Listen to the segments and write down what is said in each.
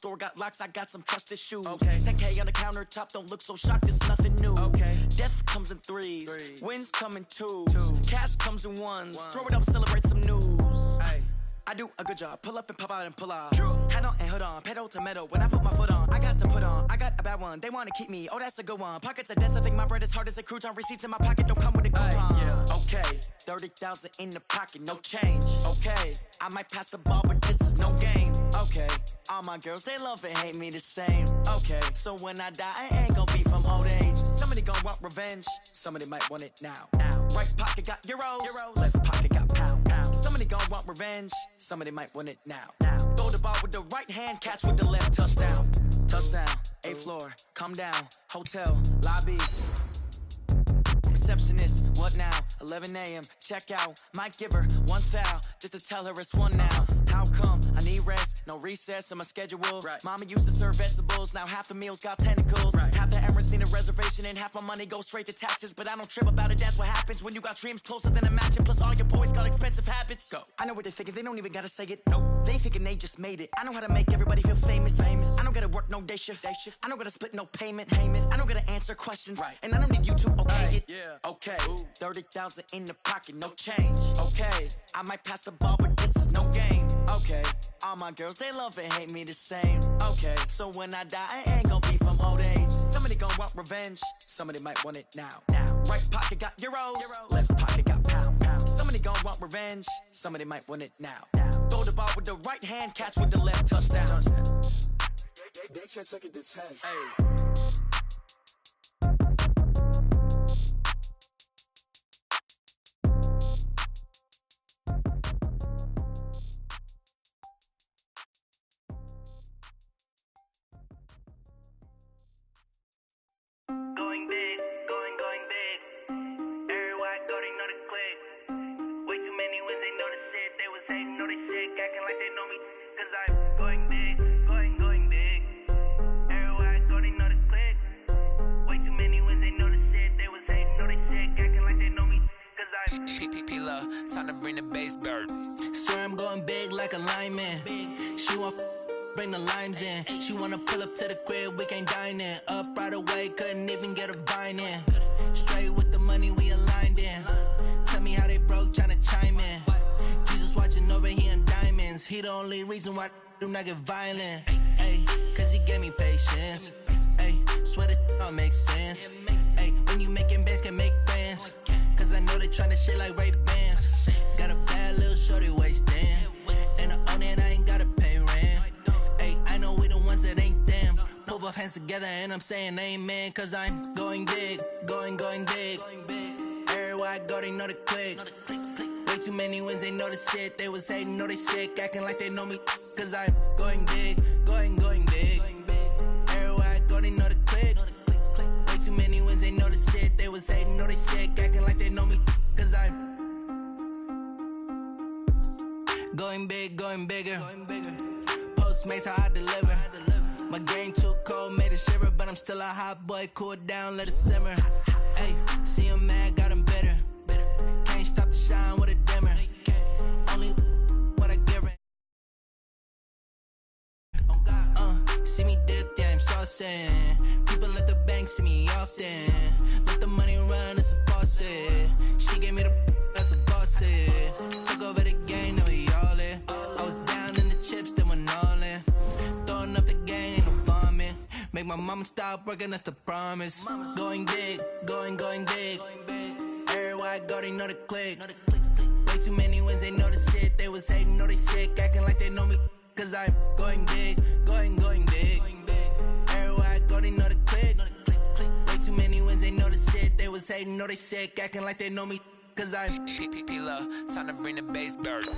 store got locks, I got some trusted shoes. Okay. 10K on the countertop, don't look so shocked, it's nothing new. Okay. Death comes in threes, wins come in twos, cash comes in ones. Throw it up, celebrate some news. Ay. I do a good job, pull up and pop out and pull off. Hat on and hood on, pedal to metal. When I put my foot on, I got to put on. I got a bad one, they wanna keep me. Oh, that's a good one. Pockets are dense, I think my bread is hard as a crouton. Receipts in my pocket don't come with a coupon. Yeah. Okay, 30,000 in the pocket, no change. Okay, I might pass the ball, but this is no game. Okay, all my girls, they love and hate me the same. Okay, so when I die, I ain't gon' be from old age. Somebody gon' want revenge, somebody might want it now. Right pocket got euros, left pocket got pounds. Somebody gon' want revenge, somebody might want it now. Throw the ball with the right hand, catch with the left, touchdown. Touchdown, 8th floor, come down, hotel, lobby. Receptionist, what now? 11 a.m., check out. Might give her one foul, just to tell her it's one now. How come? I need rest, no recess in my schedule. Right. Mama used to serve vegetables, now half the meals got tentacles. Right. Half the Emirates need a reservation and half my money goes straight to taxes. But I don't trip about it, that's what happens when you got dreams closer than a match. And plus all your boys got expensive habits. Go. I know what they're thinking, they don't even gotta say it. Nope. They thinking they just made it. I know how to make everybody feel famous. I don't gotta work no day shift. I don't gotta split no payment. I don't gotta answer questions. Right. And I don't need you to okay it. Yeah. Okay, 30,000 in the pocket, no change. Okay, I might pass the ball, but this is no game. Okay, all my girls, they love and hate me the same. Okay, so when I die, I ain't gon' be from old age. Somebody gon' want revenge, somebody might want it now. Right pocket got euros, left pocket got pounds. Somebody gon' want revenge, somebody might want it now. Throw the ball with the right hand, catch with the left, touchdown. They can't take it to 10. Hey. Going big, going big. Everywhere I go, they know the click. Way too many wins, they know the shit. They was hating, know they sick, acting like they know me. Cause I'm going big, going big. Everywhere I go, they know the click. Way too many wins, they know the shit. They was hating, know they sick, acting like they know me. Cause I'm P-P-P-Love, time to bring the bass bird. Swear I'm going big like a lineman. She want bring the limes in. She wanna pull up to the crib, we can't dine in. Up right away, couldn't even get a vine in. Straight with the money, we aligned in. Tell me how they broke, tryna chime in. Jesus watching over, he in diamonds. He the only reason why I do not get violent. Ay, cause he gave me patience. Ay, swear that all makes sense. Ay, when you making bands, can make friends. Cause I know they tryna shit like Ray-Bans. Got a bad little shorty wasting. And I own it, I ain't gotta pay rent. Ay, I know we the ones that ain't them. Pull both hands together and I'm saying amen. Cause I'm going big, going big. Everywhere I go, they know the click. Way too many wins, they know the shit. They was hating, know they sick, acting like they know me. Cause I'm going big, going big. Everywhere I go, they know the click. Way too many wins, they know the shit. They was hating, know they sick, acting like they know me. Cause I'm going big, going bigger. Postmates how I deliver. My game too cold, made it shiver. But I'm still a hot boy, cool it down, let it simmer. Hey, see him mad, got him bitter. Can't stop the shine with a dimmer. Only what I give it. See me dip, yeah, I'm saucing. People at the bank see me often. Let the money run, it's a faucet. She gave me the that's a faucet. Took over the game, now we all in. I was down in the chips, then went all in. Throwing up the game, ain't no vomit. Make my mama stop working, that's the promise. Going big, going big. Everywhere I go, they know the click. Way too many wins, they know the shit. They was hating, know they sick, acting like they know me. Cause I'm going big, going big. Everywhere I go, they know the click. Way too many wins, they know the shit. They was hating, know they sick, acting like they know me. Cause I'm P-P-P-Love, time to bring the bass bird.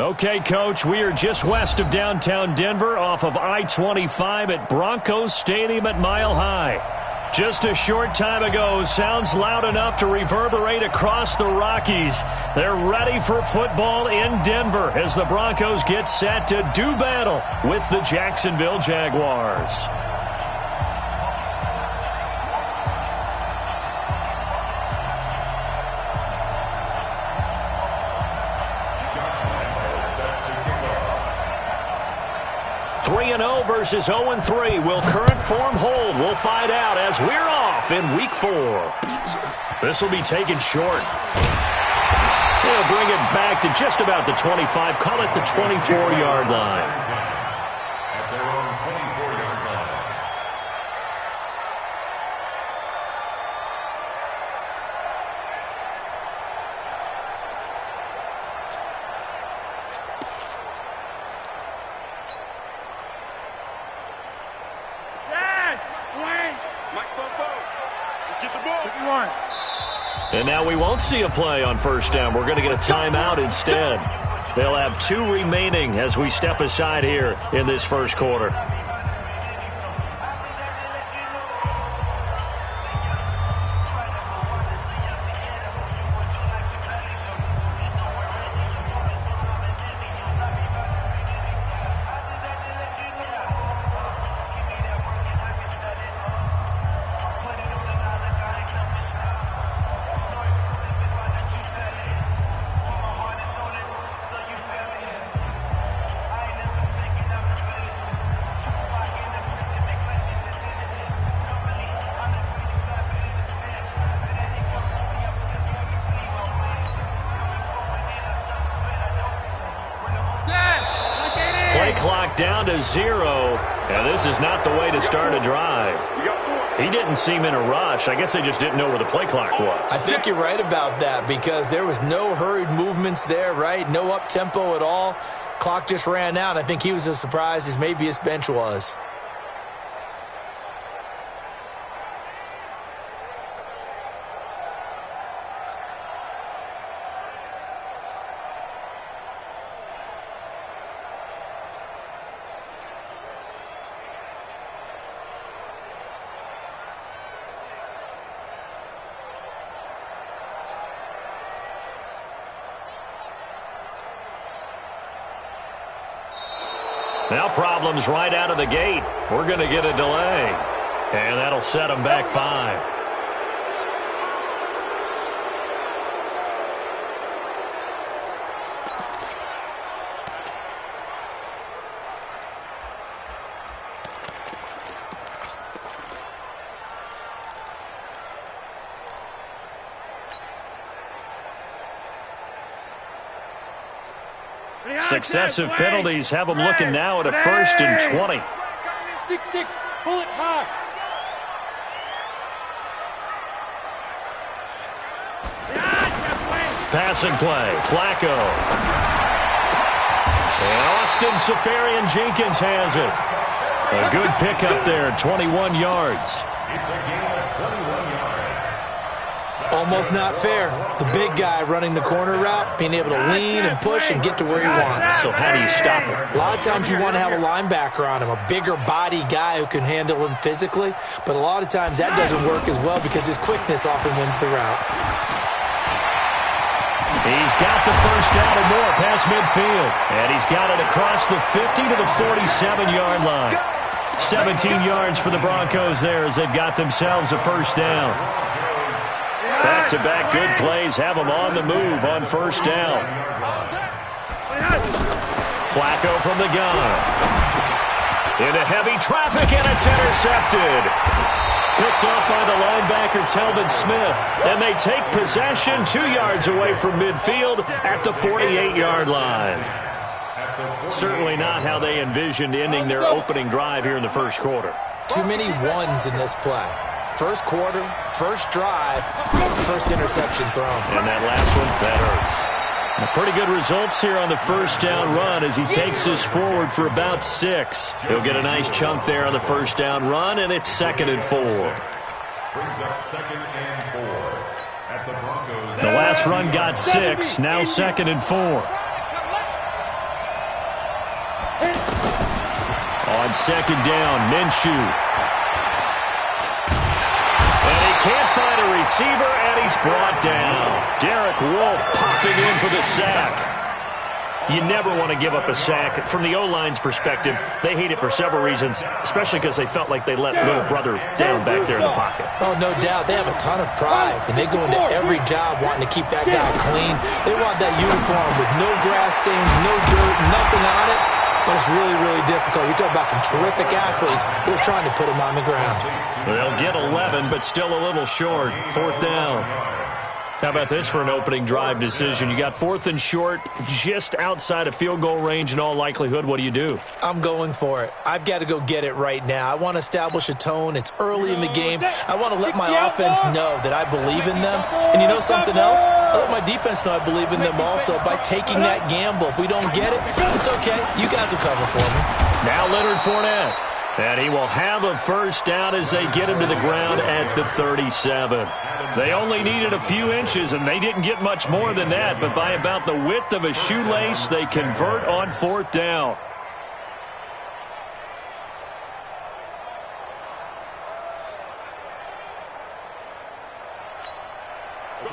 Okay, Coach, we are just west of downtown Denver off of I-25 at Broncos Stadium at Mile High. Just a short time ago, sounds loud enough to reverberate across the Rockies. They're ready for football in Denver as the Broncos get set to do battle with the Jacksonville Jaguars. (3-0) versus 0-3. Will current form hold? We'll find out as we're off in Week 4. This will be taken short. They'll bring it back to just about the 25. Call it the 24-yard line. At their own 24-yard line. And now we won't see a play on first down. We're going to get a timeout instead. They'll have 2 remaining as we step aside here in this first quarter. Play clock down to 0, and this is not the way to start a drive. He didn't seem in a rush. I guess they just didn't know where the play clock was. I think you're right about that because there was no hurried movements there, right? No up-tempo at all. Clock just ran out. I think he was as surprised as maybe his bench was. Now problems right out of the gate. We're going to get a delay. And that'll set them back 5. Successive penalties have them looking now at a 1st and 20. 6-6, pull it hard. Passing play, Flacco. And Austin Seferian-Jenkins has it. A good pickup there, 21 yards. It's a gain of 21 yards. Almost not fair. The big guy running the corner route, being able to lean and push and get to where he wants. So how do you stop him? A lot of times you want to have a linebacker on him, a bigger body guy who can handle him physically, but a lot of times that doesn't work as well because his quickness often wins the route. He's got the first down or more past midfield, and he's got it across the 50 to the 47-yard line. 17 yards for the Broncos there as they've got themselves a first down. Back-to-back good plays have them on the move on first down. Flacco from the gun. Into heavy traffic, and it's intercepted. Picked off by the linebacker, Telvin Smith. And they take possession 2 yards away from midfield at the 48-yard line. Certainly not how they envisioned ending their opening drive here in the first quarter. Too many ones in this play. First quarter, first drive, first interception thrown. And that last one, that hurts. Pretty good results here on the first down run as he takes this forward for about 6. He'll get a nice chunk there on the first down run, and it's 2nd and 4. Brings up 2nd and 4 at the Broncos. The last run got 6, now 2nd and 4. on second down. Minshew. And he can't find a receiver, and he's brought down. Derek Wolfe popping in for the sack. You never want to give up a sack. From the O-line's perspective, they hate it for several reasons, especially because they felt like they let little brother down back there in the pocket. Oh, no doubt. They have a ton of pride, and they go into every job wanting to keep that guy clean. They want that uniform with no grass stains, no dirt, nothing on it. But it's really, really difficult. You're talking about some terrific athletes who are trying to put him on the ground. They'll get 11, but still a little short. 4th down. How about this for an opening drive decision? You got 4th and short, just outside of field goal range in all likelihood. What do you do? I'm going for it. I've got to go get it right now. I want to establish a tone. It's early in the game. I want to let my offense know that I believe in them. And you know something else? I let my defense know I believe in them also by taking that gamble. If we don't get it, it's okay. You guys will cover for me. Now Leonard Fournette. And he will have a first down as they get him to the ground at the 37. They only needed a few inches, and they didn't get much more than that. But by about the width of a shoelace, they convert on 4th down.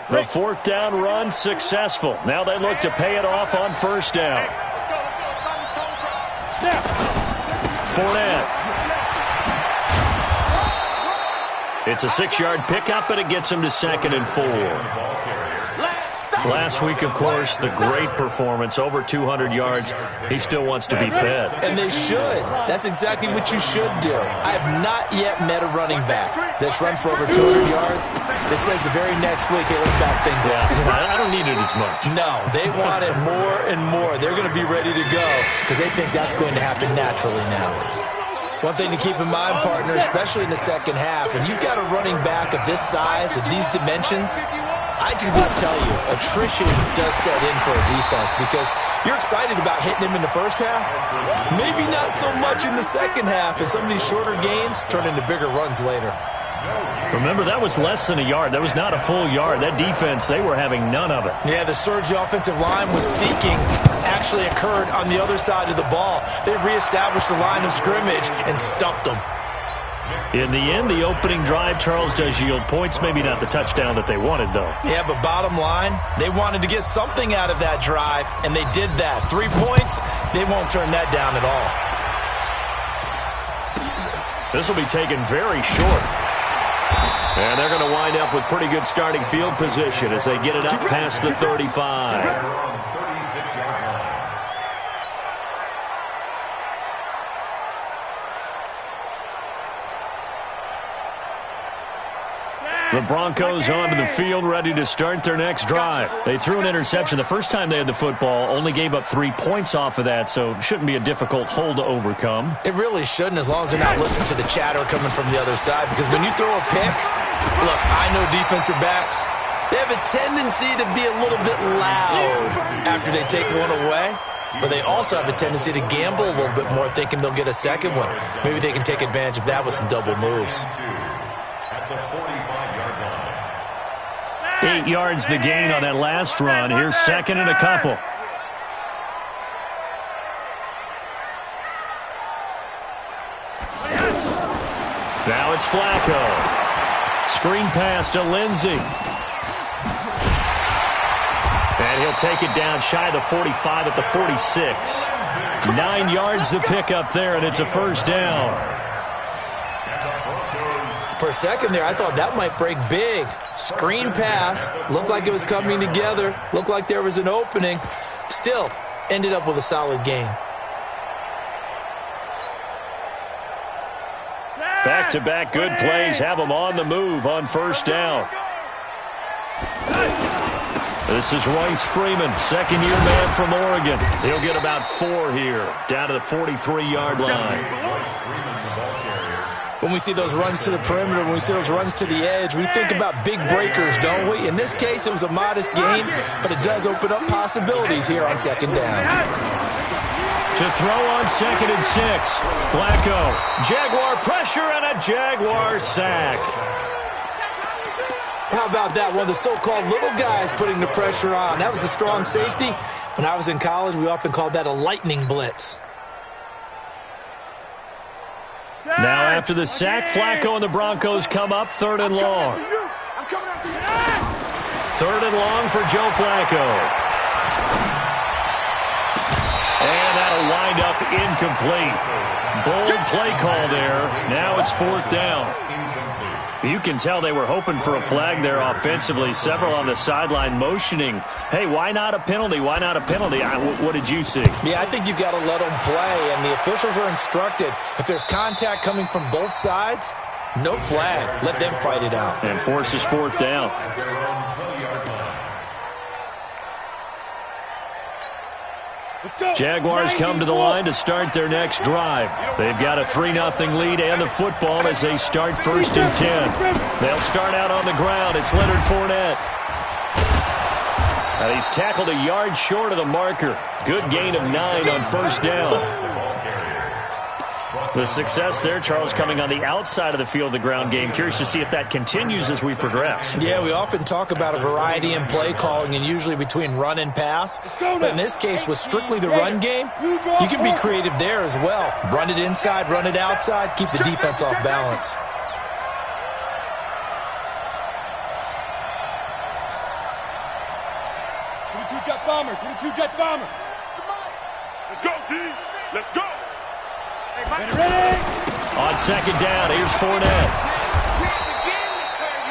The 4th down run successful. Now they look to pay it off on 1st down. Fournette. It's a 6-yard pickup, and it gets him to 2nd and 4. Last week, of course, the great performance, over 200 yards. He still wants to be fed. And they should. That's exactly what you should do. I have not yet met a running back that's run for over 200 yards that says the very next week, hey, let's back things up. I don't need it as much. No, they want it more and more. They're going to be ready to go because they think that's going to happen naturally now. One thing to keep in mind, partner, especially in the second half, when you've got a running back of this size, of these dimensions, I can just tell you, attrition does set in for a defense because you're excited about hitting him in the first half. Maybe not so much in the second half, and some of these shorter gains turn into bigger runs later. Remember, that was less than a yard. That was not a full yard. That defense, they were having none of it. Yeah, the surge the offensive line was seeking actually occurred on the other side of the ball. They reestablished the line of scrimmage and stuffed them. In the end, the opening drive, Charles, does yield points. Maybe not the touchdown that they wanted, though. Yeah, but bottom line, they wanted to get something out of that drive, and they did that. 3 points, they won't turn that down at all. This will be taken very short. And they're going to wind up with pretty good starting field position as they get it up past the 35. The Broncos onto the field, ready to start their next drive. They threw an interception the first time they had the football, only gave up 3 points off of that, so it shouldn't be a difficult hole to overcome. It really shouldn't, as long as they're not listening to the chatter coming from the other side, because when you throw a pick, look, I know defensive backs, they have a tendency to be a little bit loud after they take one away. But they also have a tendency to gamble a little bit more, thinking they'll get a second one. Maybe they can take advantage of that with some double moves. 8 yards the gain on that last run. Here's second and a couple. Now it's Flacco. Screen pass to Lindsey. And he'll take it down shy of the 45 at the 46. 9 yards the pickup there, and it's a first down. For a second there, I thought that might break big. Screen pass. Looked like it was coming together. Looked like there was an opening. Still, ended up with a solid gain. Back-to-back good plays have them on the move on first down. This is Royce Freeman, second-year man from Oregon. He'll get about 4 here, down to the 43-yard line. When we see those runs to the perimeter, when we see those runs to the edge, we think about big breakers, don't we? In this case, it was a modest gain, but it does open up possibilities here on second down. To throw on 2nd and 6. Flacco, Jaguar pressure and a Jaguar sack. How about that? One of the so-called little guys putting the pressure on. That was the strong safety. When I was in college, we often called that a lightning blitz. Now after the sack, Flacco and the Broncos come up 3rd and long. 3rd and long for Joe Flacco. And that'll wind up incomplete. Bold play call there. Now it's 4th down. You can tell they were hoping for a flag there offensively. Several on the sideline motioning, hey, why not a penalty? Why not a penalty? What did you see? Yeah, I think you've got to let them play, and the officials are instructed. If there's contact coming from both sides, no flag. Let them fight it out. And forces 4th down. Jaguars come to the line to start their next drive. They've got a 3-0 lead and the football as they start 1st and 10. They'll start out on the ground. It's Leonard Fournette. And he's tackled a yard short of the marker. Good gain of 9 on 1st down. The success there, Charles, coming on the outside of the field of the ground game. Curious to see if that continues as we progress. Yeah, we often talk about a variety in play calling and usually between run and pass. But in this case, with strictly the run game, you can be creative there as well. Run it inside, run it outside, keep the defense off balance. Jet bomber, 22 jet bomber. Let's go, D. Let's go. Ready? On 2nd down, here's Fournette.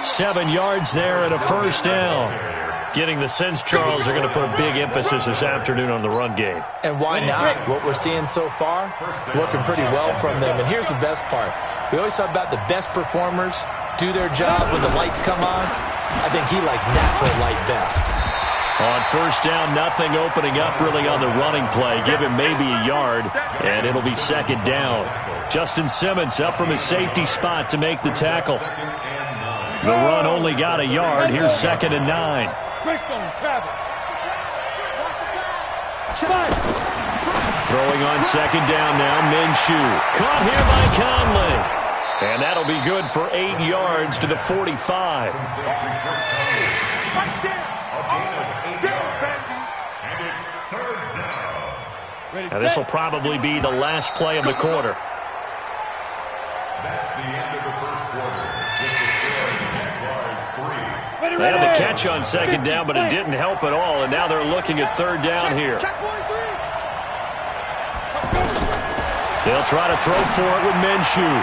7 yards there and a 1st down. Getting the sense, Charles, are going to put a big emphasis this afternoon on the run game. And why not? What we're seeing so far, working pretty well from them. And here's the best part. We always talk about the best performers do their job when the lights come on. I think he likes natural light best. On 1st down, nothing opening up really on the running play. Give him maybe a yard, and it'll be 2nd down. Justin Simmons up from his safety spot to make the tackle. The run only got a yard. Here's 2nd and 9. Throwing on 2nd down now, Minshew. Caught here by Conley. And that'll be good for 8 yards to the 45. Now this will probably be the last play of the quarter. That's the end of the first quarter. With the score, Jaguars 3. They had the catch on 2nd down, but it didn't help at all, and now they're looking at 3rd down here. They'll try to throw for it with Minshew.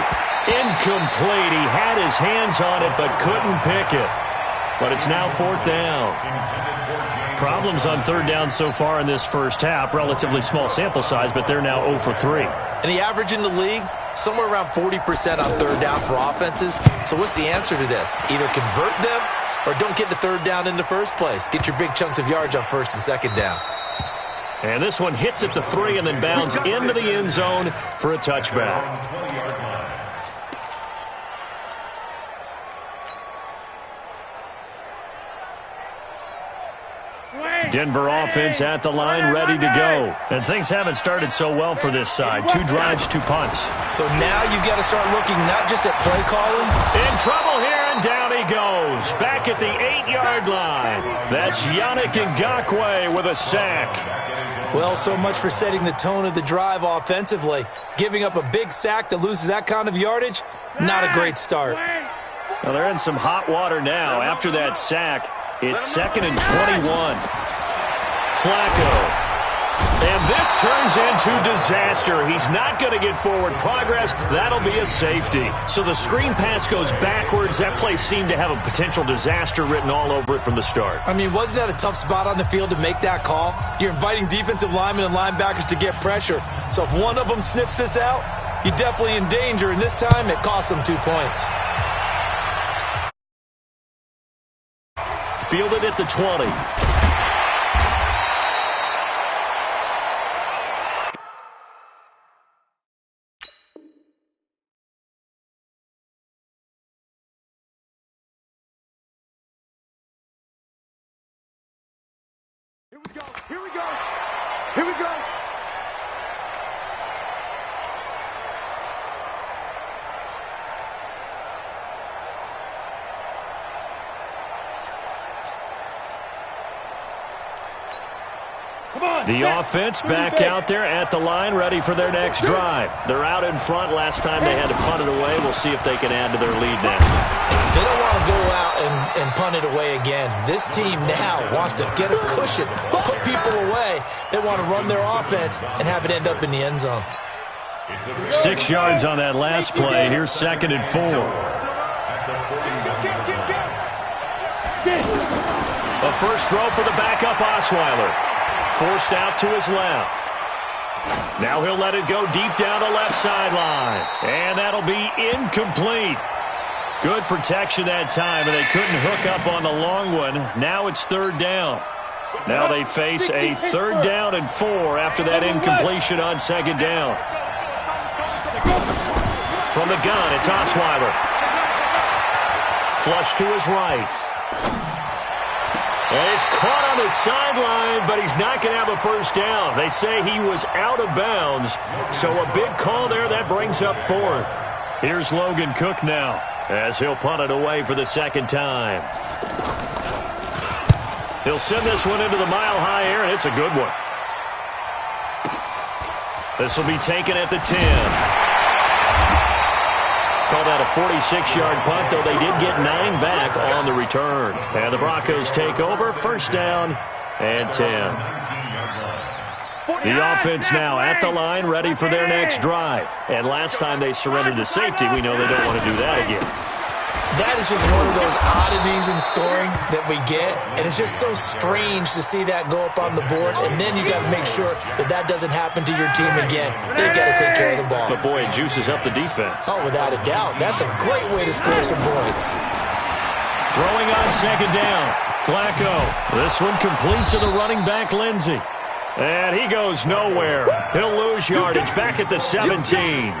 Incomplete. He had his hands on it, but couldn't pick it. But it's now 4th down. Problems on 3rd down so far in this first half. Relatively small sample size, but they're now 0 for 3. And the average in the league, somewhere around 40% on 3rd down for offenses. So what's the answer to this? Either convert them or don't get to 3rd down in the first place. Get your big chunks of yards on 1st and 2nd down. And this one hits at the 3 and then bounds into the end zone for a touchback. Denver offense at the line, ready to go. And things haven't started so well for this side. 2 drives, 2 punts. So now you've got to start looking not just at play calling. In trouble here, and down he goes. Back at the 8-yard line. That's Yannick Ngakoue with a sack. Well, so much for setting the tone of the drive offensively. Giving up a big sack that loses that kind of yardage, not a great start. Well, they're in some hot water now. After that sack, it's 2nd and 21. Flacco. And this turns into disaster. He's not going to get forward progress. That'll be a safety. So the screen pass goes backwards. That play seemed to have a potential disaster written all over it from the start. I mean, wasn't that a tough spot on the field to make that call? You're inviting defensive linemen and linebackers to get pressure. So if one of them sniffs this out, you're definitely in danger. And this time, it costs them 2 points. Fielded at the 20. Here we go. Here we go. Here we go. The offense back out there at the line, ready for their next drive. They're out in front. Last time they had to punt it away. We'll see if they can add to their lead now. They don't want to go out and punt it away again. This team now wants to get a cushion, put people away. They want to run their offense and have it end up in the end zone. 6 yards on that last play. Here's 2nd and 4. A first throw for the backup Osweiler. Forced out to his left. Now he'll let it go deep down the left sideline. And that'll be incomplete. Good protection that time, and they couldn't hook up on the long one. Now it's 3rd down. Now they face a 3rd down and 4 after that incompletion on 2nd down. From the gun, it's Osweiler. Flush to his right. And he's caught on the sideline, but he's not going to have a first down. They say he was out of bounds, so a big call there. That brings up 4th. Here's Logan Cook now, as he'll punt it away for the 2nd time. He'll send this one into the mile-high air, and it's a good one. This will be taken at the 10. Called out a 46-yard punt, though they did get 9 back on the return. And the Broncos take over, 1st down and 10. The offense now at the line, ready for their next drive. And last time they surrendered to safety, we know they don't want to do that again. That is just one of those oddities in scoring that we get, and it's just so strange to see that go up on the board, and then you got to make sure that that doesn't happen to your team again. They've got to take care of the ball. But boy, it juices up the defense. Oh, without a doubt. That's a great way to score some points. Throwing on 2nd down. Flacco. This one complete to the running back, Lindsey. And he goes nowhere. He'll lose yardage back at the 17.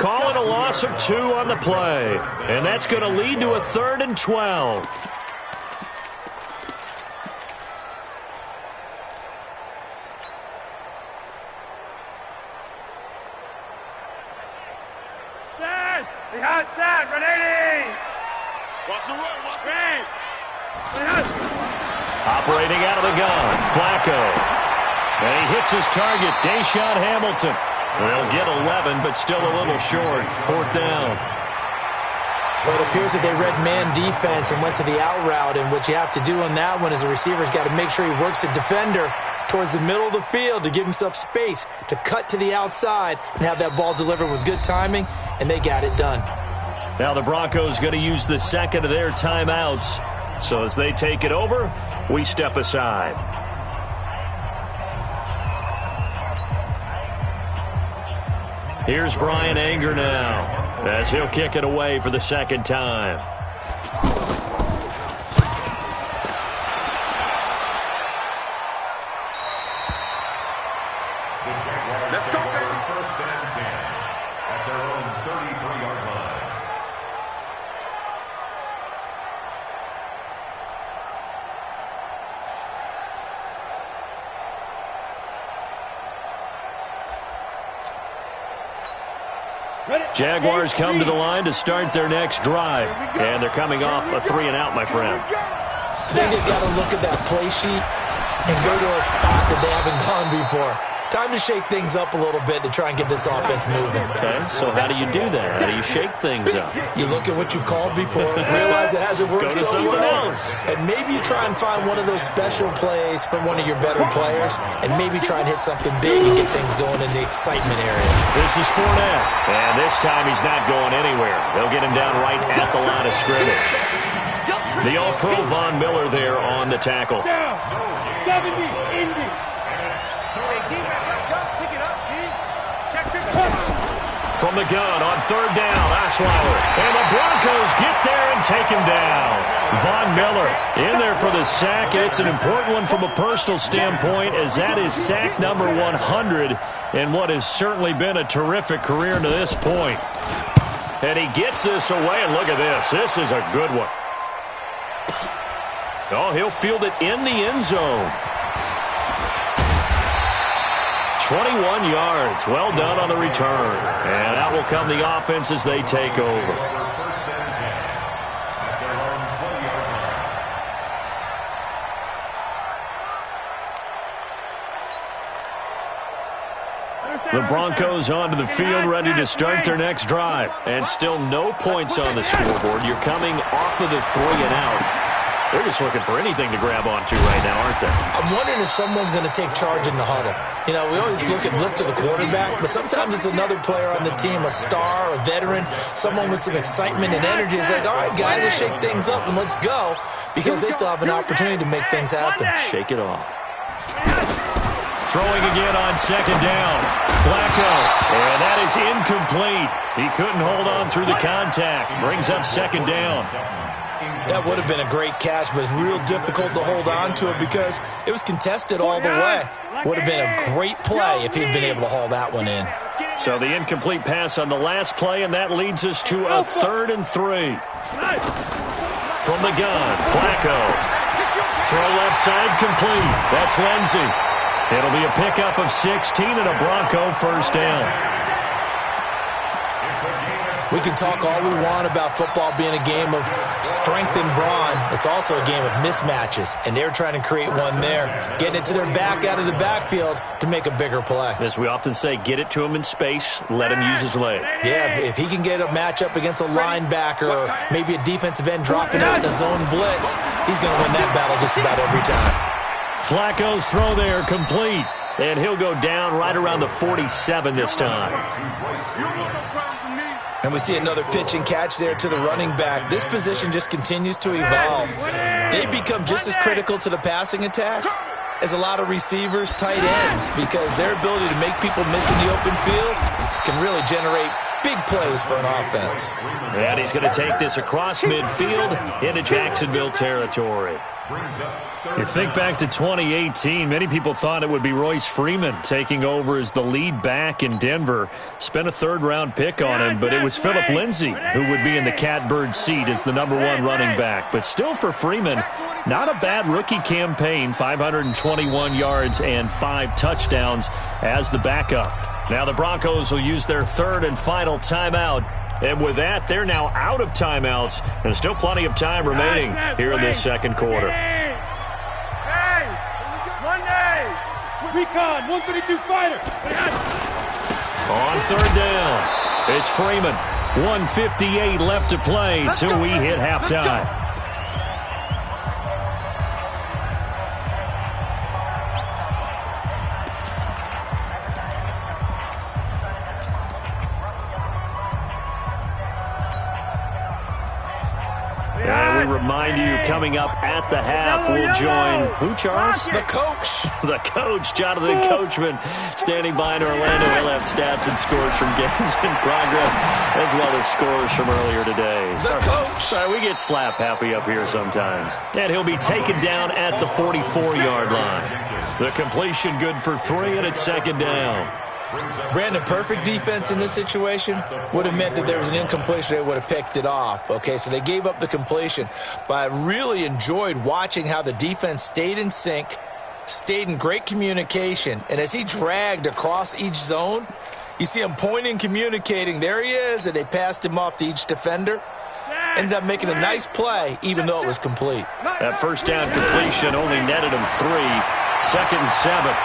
Calling a loss of 2 on the play. And that's going to lead to a 3rd and 12. Stand! Behind stand! 180! Watch the run, watch the run! Operating out of the gun, Flacco. And he hits his target, Deshaun Hamilton. They'll get 11, but still a little short. 4th down. Well, it appears that they read man defense and went to the out route, and what you have to do on that one is the receiver's got to make sure he works the defender towards the middle of the field to give himself space to cut to the outside and have that ball delivered with good timing, and they got it done. Now the Broncos going to use the 2nd of their timeouts. So as they take it over, we step aside. Here's Brian Anger now, as he'll kick it away for the 2nd time. Let's go, baby. 1st and 10 at their own 33-yard line. Jaguars come to the line to start their next drive. And thee coming off a 3-and-out, my friend. I think they've got to look at that play sheet and go to a spot that they haven't gone before. Time to shake things up a little bit to try and get this offense moving. Okay, so how do you do that? How do you shake things up? You look at what you've called before, realize it hasn't worked so well, and maybe you try and find one of those special plays from one of your better players, and maybe try and hit something big and get things going in the excitement area. This is Fournette, and this time he's not going anywhere. They'll get him down right at the line of scrimmage. The All-Pro Von Miller there on the tackle. Down! 70! Indy! From the gun on 3rd down, Osweiler. And the Broncos get there and take him down. Von Miller in there for the sack. It's an important one from a personal standpoint, as that is sack number 100 in what has certainly been a terrific career to this point. And he gets this away, and look at this. This is a good one. Oh, he'll field it in the end zone. 21 yards. Well done on the return. And that will come the offense as they take over. The Broncos onto the field, ready to start their next drive. And still no points on the scoreboard. You're coming off of the 3 and out. They're just looking for anything to grab onto right now, aren't they? I'm wondering if someone's going to take charge in the huddle. You know, we always look to the quarterback, but sometimes it's another player on the team, a star, a veteran, someone with some excitement and energy. It's like, all right, guys, let's shake things up and let's go, because they still have an opportunity to make things happen. Shake it off. Throwing again on second down. Flacco, and that is incomplete. He couldn't hold on through the contact. Brings up second down. That would have been a great catch, but it's real difficult to hold on to it because it was contested all the way. Would have been a great play if he'd been able to haul that one in. So the incomplete pass on the last play, and that leads us to a 3rd and 3. From the gun, Flacco. Throw left side complete. That's Lindsey. It'll be a pickup of 16 and a Bronco first down. We can talk all we want about football being a game of strength and brawn. It's also a game of mismatches, and they're trying to create one there, getting it to their back out of the backfield to make a bigger play. As we often say, get it to him in space, let him use his leg. Yeah, if he can get a matchup against a linebacker or maybe a defensive end dropping out in a zone blitz, he's going to win that battle just about every time. Flacco's throw there complete, and he'll go down right around the 47 this time. And we see another pitch and catch there to the running back. This position just continues to evolve. They become just as critical to the passing attack as a lot of receivers, tight ends, because their ability to make people miss in the open field can really generate big plays for an offense. And he's going to take this across midfield into Jacksonville territory. You think back to 2018, many people thought it would be Royce Freeman taking over as the lead back in Denver. Spent a 3rd-round pick on him, but it was Phillip Lindsay who would be in the catbird seat as the #1 running back. But still for Freeman, not a bad rookie campaign, 521 yards and 5 touchdowns as the backup. Now the Broncos will use their 3rd and final timeout. And with that, they're now out of timeouts, and still plenty of time remaining here in this second quarter. Recon, 132 fighter. On 3rd down, it's Freeman. 1:58 left to play till we hit halftime. And we remind you, coming up at the half, we'll join who, Charles? The coach. The coach, Jonathan Coachman, standing by in Orlando. He'll have stats and scores from games in progress, as well as scores from earlier today. The coach. Sorry, we get slap happy up here sometimes. And he'll be taken down at the 44-yard line. The completion good for 3, and it's 2nd down. Brandon, perfect defense in this situation would have meant that there was an incompletion. They would have picked it off. Okay, so they gave up the completion. But I really enjoyed watching how the defense stayed in sync, stayed in great communication. And as he dragged across each zone, you see him pointing, communicating. There he is, and they passed him off to each defender. Ended up making a nice play, even though it was complete. That first down completion only netted him 3. 2nd and 7.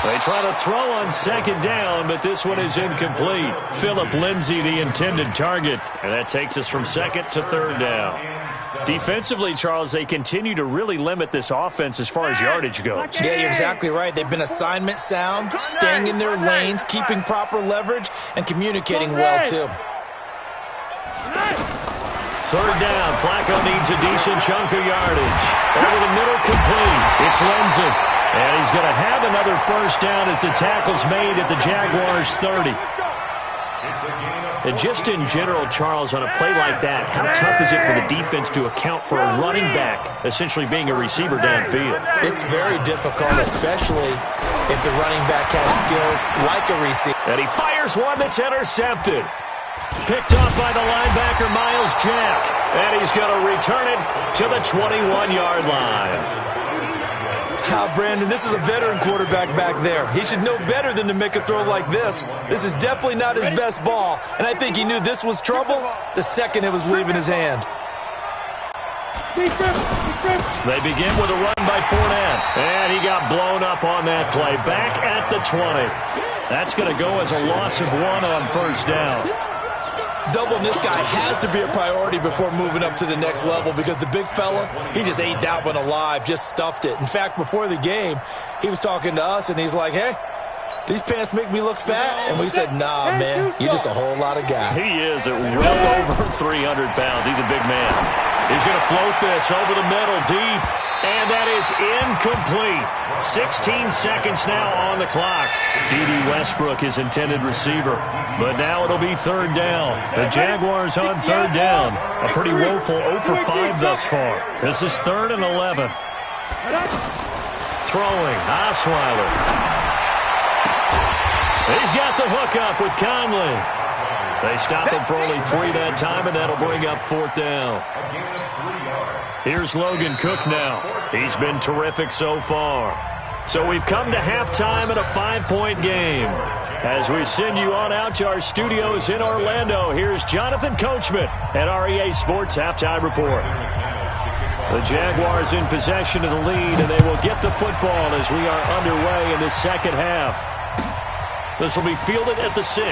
They try to throw on 2nd down, but this one is incomplete. Phillip Lindsay, the intended target. And that takes us from 2nd to 3rd down. Defensively, Charles, they continue to really limit this offense as far as yardage goes. Yeah, you're exactly right. They've been assignment sound, staying in their lanes, keeping proper leverage, and communicating well, too. 3rd down. Flacco needs a decent chunk of yardage. Over the middle, complete. It's Lindsay. And he's going to have another first down as the tackle's made at the Jaguars' 30. And just in general, Charles, on a play like that, how tough is it for the defense to account for a running back essentially being a receiver downfield? It's very difficult, especially if the running back has skills like a receiver. And he fires one that's intercepted. Picked off by the linebacker, Miles Jack. And he's going to return it to the 21-yard line. Brandon, this is a veteran quarterback back there. He should know better than to make a throw like this. This is definitely not his best ball, and I think he knew this was trouble the second it was leaving his hand. Defense. They begin with a run by Fournette. And he got blown up on that play. Back at the 20. That's going to go as a loss of 1 on first down. Doubling this guy has to be a priority before moving up to the next level because the big fella, he just ate that one alive, just stuffed it. In fact, before the game, he was talking to us, and he's like, hey, these pants make me look fat. And we said, nah, man, you're just a whole lot of guy. He is at well over 300 pounds. He's a big man. He's going to float this over the middle, deep. And that is incomplete. 16 seconds now on the clock. D.D. Westbrook is intended receiver. But now it'll be third down. The Jaguars on third down. A pretty woeful 0 for 5 thus far. This is 3rd and 11. Throwing, Osweiler. He's got the hook up with Conley. They stop him for only 3 that time, and that'll bring up 4th down. Here's Logan Cook now. He's been terrific so far. So we've come to halftime in a 5-point game. As we send you on out to our studios in Orlando, here's Jonathan Coachman at REA Sports Halftime Report. The Jaguars in possession of the lead, and they will get the football as we are underway in the second half. This will be fielded at the 6.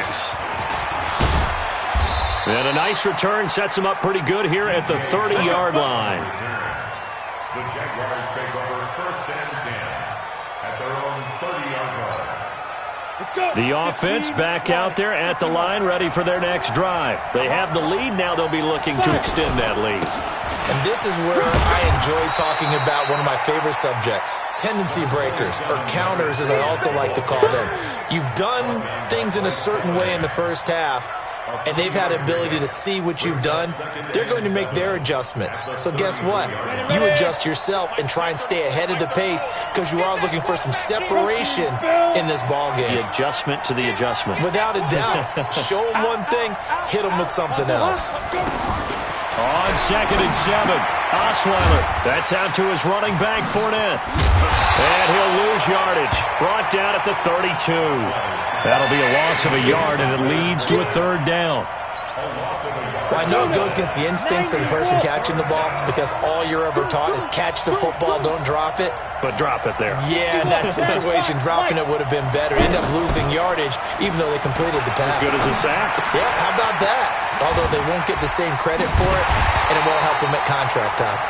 And a nice return sets him up pretty good here at the 30-yard line. The Jaguars take over 1st and 10 at their own 30-yard line. The offense back out there at the line, ready for their next drive. They have the lead. Now they'll be looking to extend that lead. And this is where I enjoy talking about one of my favorite subjects, tendency breakers, or counters as I also like to call them. You've done things in a certain way in the first half, and they've had the ability to see what you've done. They're going to make their adjustments. So guess what? You adjust yourself and try and stay ahead of the pace because you are looking for some separation in this ball game. The adjustment to the adjustment. Without a doubt. Show them one thing, hit them with something else. On 2nd and 7, Osweiler. That's out to his running back, Fournette. And he'll lose yardage. Brought down at the 32. That'll be a loss of a yard, and it leads to a 3rd down. Well, I know it goes against the instincts of the person catching the ball because all you're ever taught is catch the football, don't drop it. But drop it there. Yeah, in that situation, dropping it would have been better. End up losing yardage, even though they completed the pass. As good as a sack. Yeah, how about that? Although they won't get the same credit for it, and it won't help them at contract time.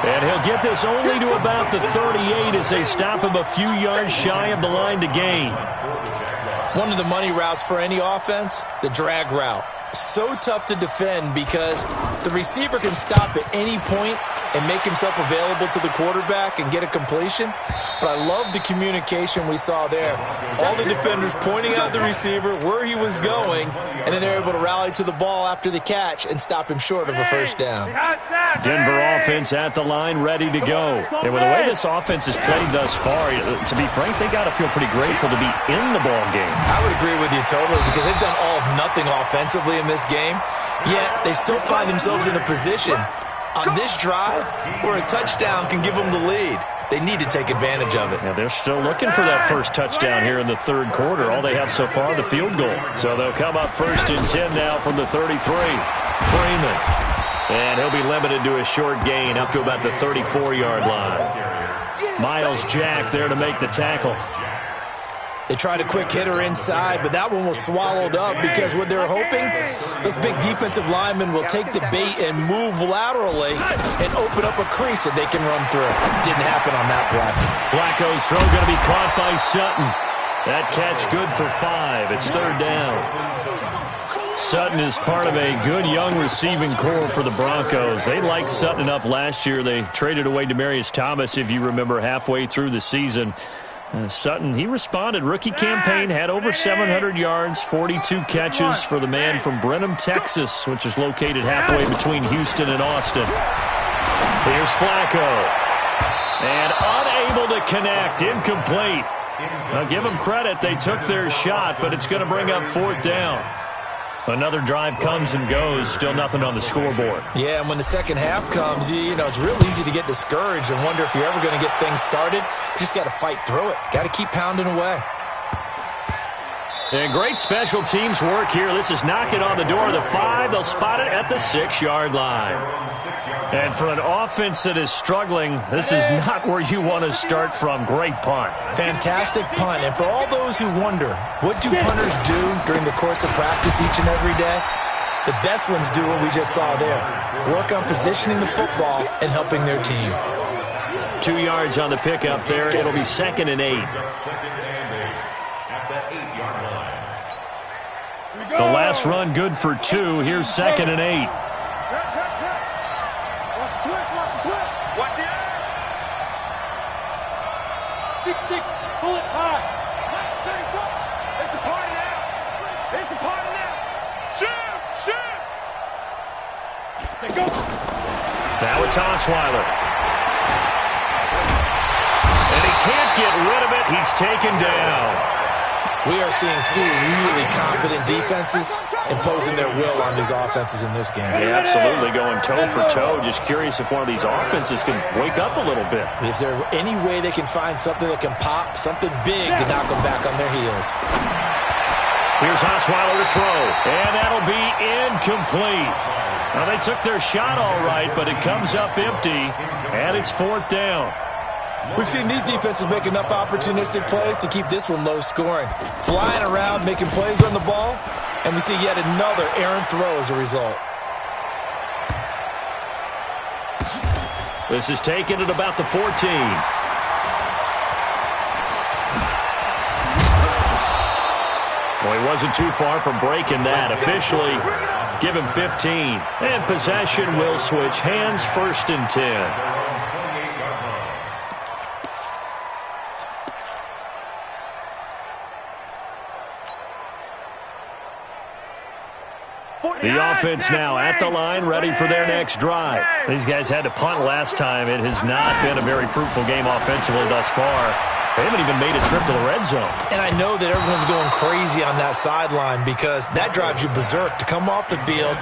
And he'll get this only to about the 38 as they stop him a few yards shy of the line to gain. One of the money routes for any offense, the drag route. So tough to defend because the receiver can stop at any point and make himself available to the quarterback and get a completion. But I love the communication we saw there. All the defenders pointing out the receiver, where he was going, and then they're able to rally to the ball after the catch and stop him short of a first down. Denver offense at the line, ready to go. And with the way this offense has played thus far, to be frank, they got to feel pretty grateful to be in the ball game. I would agree with you totally because they've done all of nothing offensively in this game, yet they still find themselves in a position on this drive where a touchdown can give them the lead. They need to take advantage of it. Yeah, they're still looking for that first touchdown here in the 3rd quarter. All they have so far, the field goal. So they'll come up 1st and 10 now from the 33. Freeman. And he'll be limited to a short gain up to about the 34-yard line. Miles Jack there to make the tackle. They tried a quick hitter inside, but that one was swallowed up because what they're hoping, those big defensive linemen will take the bait and move laterally and open up a crease that they can run through. Didn't happen on that play. Flacco's throw going to be caught by Sutton. That catch good for 5. It's 3rd down. Sutton is part of a good young receiving core for the Broncos. They liked Sutton enough last year. They traded away Demaryius Thomas, if you remember, halfway through the season. Sutton, he responded. Rookie campaign, had over 700 yards, 42 catches for the man from Brenham, Texas, which is located halfway between Houston and Austin. Here's Flacco. And unable to connect, incomplete. Now give them credit, they took their shot, but it's going to bring up 4th down. Another drive comes and goes, still nothing on the scoreboard. Yeah, and when the second half comes, you know, it's real easy to get discouraged and wonder if you're ever going to get things started. You just got to fight through it. Got to keep pounding away. And great special teams work here. This is knocking on the door of the 5. They'll spot it at the 6-yard line. And for an offense that is struggling, this is not where you want to start from. Great punt. Fantastic punt. And for all those who wonder, what do punters do during the course of practice each and every day? The best ones do what we just saw there. Work on positioning the football and helping their team. 2 yards on the pickup there. It'll be 2nd and 8. The last run good for 2. Here's 2nd and 8. Watch the twist, watch the twist. Watch the 6-6, pull it high. It's a party now. It's a party now. Shoot, shoot. Say go. Now it's Osweiler. And he can't get rid of it. He's taken down. We are seeing 2 really confident defenses imposing their will on these offenses in this game. Yeah, absolutely, going toe for toe. Just curious if one of these offenses can wake up a little bit. Is there any way they can find something that can pop, something big to knock them back on their heels? Here's Osweiler to throw, and that'll be incomplete. Now, they took their shot all right, but it comes up empty, and it's 4th down. We've seen these defenses make enough opportunistic plays to keep this one low scoring. Flying around, making plays on the ball, and we see yet another errant throw as a result. This is taken at about the 14. Well, he wasn't too far from breaking that. Officially, give him 15. And possession will switch hands, 1st and 10. The offense now at the line, ready for their next drive. These guys had to punt last time. It has not been a very fruitful game offensively thus far. They haven't even made a trip to the red zone. And I know that everyone's going crazy on that sideline because that drives you berserk to come off the field,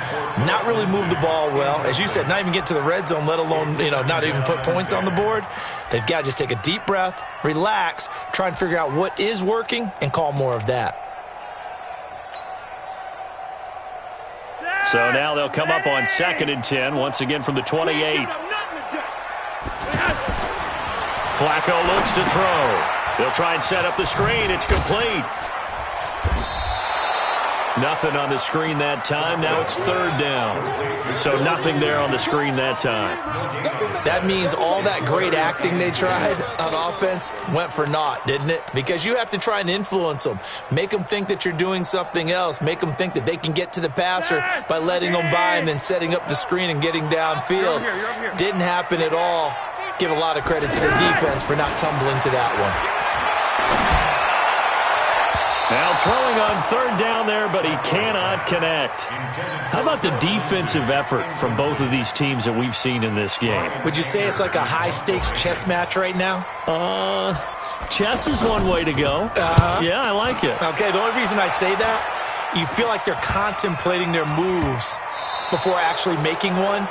not really move the ball well. As you said, not even get to the red zone, let alone, not even put points on the board. They've got to just take a deep breath, relax, try and figure out what is working, and call more of that. So now they'll come up on 2nd and 10, once again from the 28. Flacco looks to throw. They'll try and set up the screen. It's complete. Nothing on the screen that time. Now it's 3rd down. So nothing there on the screen that time. That means all that great acting they tried on offense went for naught, didn't it? Because you have to try and influence them. Make them think that you're doing something else. Make them think that they can get to the passer by letting them by and then setting up the screen and getting downfield. Didn't happen at all. Give a lot of credit to the defense for not tumbling to that one. Now throwing on 3rd down there, but he cannot connect. How about the defensive effort from both of these teams that we've seen in this game? Would you say it's like a high-stakes chess match right now? Chess is one way to go. Yeah, I like it. Okay, the only reason I say that, you feel like they're contemplating their moves before actually making one,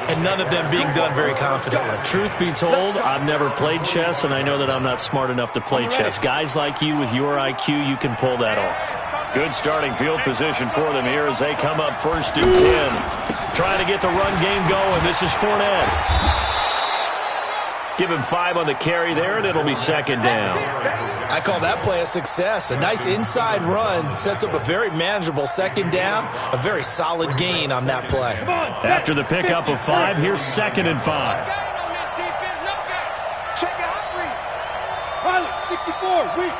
and none of them being done very confidently. Truth be told, I've never played chess, and I know that I'm not smart enough to play chess. Guys like you with your IQ, you can pull that off. Good starting field position for them here as they come up 1st and 10. Trying to get the run game going. This is Fournette. Give him 5 on the carry there, and it'll be 2nd down. I call that play a success. A nice inside run sets up a very manageable 2nd down, a very solid gain on that play. After the pickup of 5, here's 2nd and 5. Check it out, Pilot, 64, weak.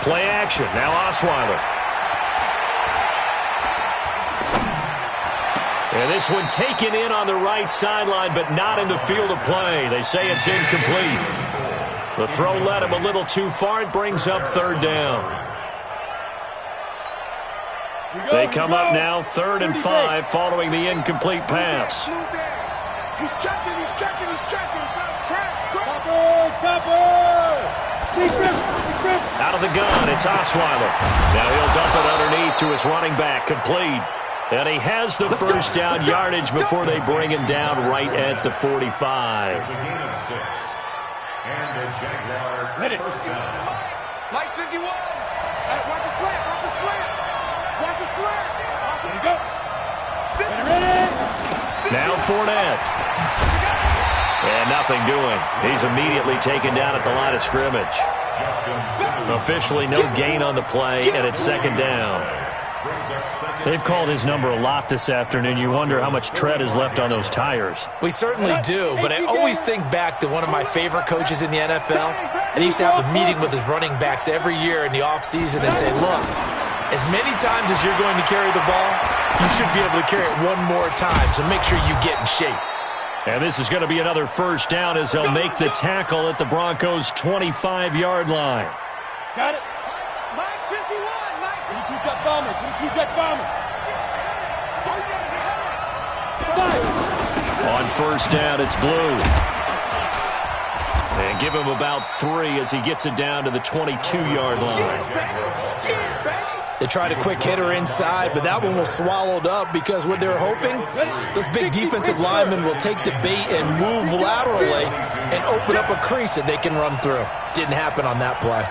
Play action, now Osweiler. And this one taken in on the right sideline, but not in the field of play. They say it's incomplete. The throw led him a little too far. It brings up 3rd down. They come up now 3rd and 5 following the incomplete pass. He's checking. Out of the gun, it's Osweiler. Now he'll dump it underneath to his running back, complete. And he has the 1st down yardage before they bring him down right at the 45. And the Jaguar first down. Mike 51. Watch the slant. Watch the slant. Watch the slant. There you go. Ready? Now Fournette. And nothing doing. He's immediately taken down at the line of scrimmage. Officially no gain on the play, and it's second down. They've called his number a lot this afternoon. You wonder how much tread is left on those tires. We certainly do, but I always think back to one of my favorite coaches in the NFL, and he used to have a meeting with his running backs every year in the offseason and say, look, as many times as you're going to carry the ball, you should be able to carry it one more time, so make sure you get in shape. And this is going to be another first down as they'll make the tackle at the Broncos' 25-yard line. Got it. Mike 51. Mike 22 jet bomber. 22 jet bomber. On first down, it's Blue. And give him about 3 as he gets it down to the 22-yard line. They tried a quick hitter inside, but that one was swallowed up because what they're hoping, those big defensive linemen will take the bait and move laterally and open up a crease that they can run through. Didn't happen on that play.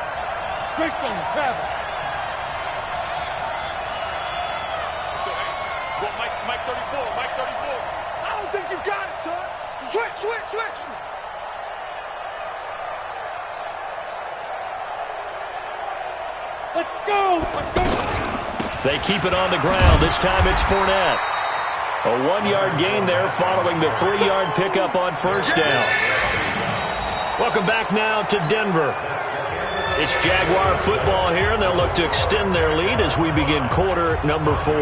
Greystone, travel. Mike 34. Mike 34. I don't think you got it, son. Switch. Let's go. They keep it on the ground. This time it's Fournette. A 1-yard gain there following the 3-yard pickup on first down. Welcome back now to Denver. It's Jaguar football here, and they'll look to extend their lead as we begin quarter number 4.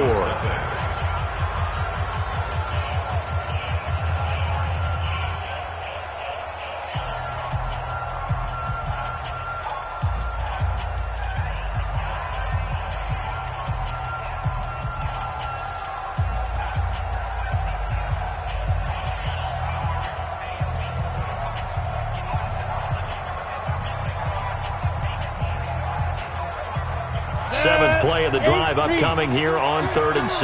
Seventh play of the drive upcoming here on 3rd and 6.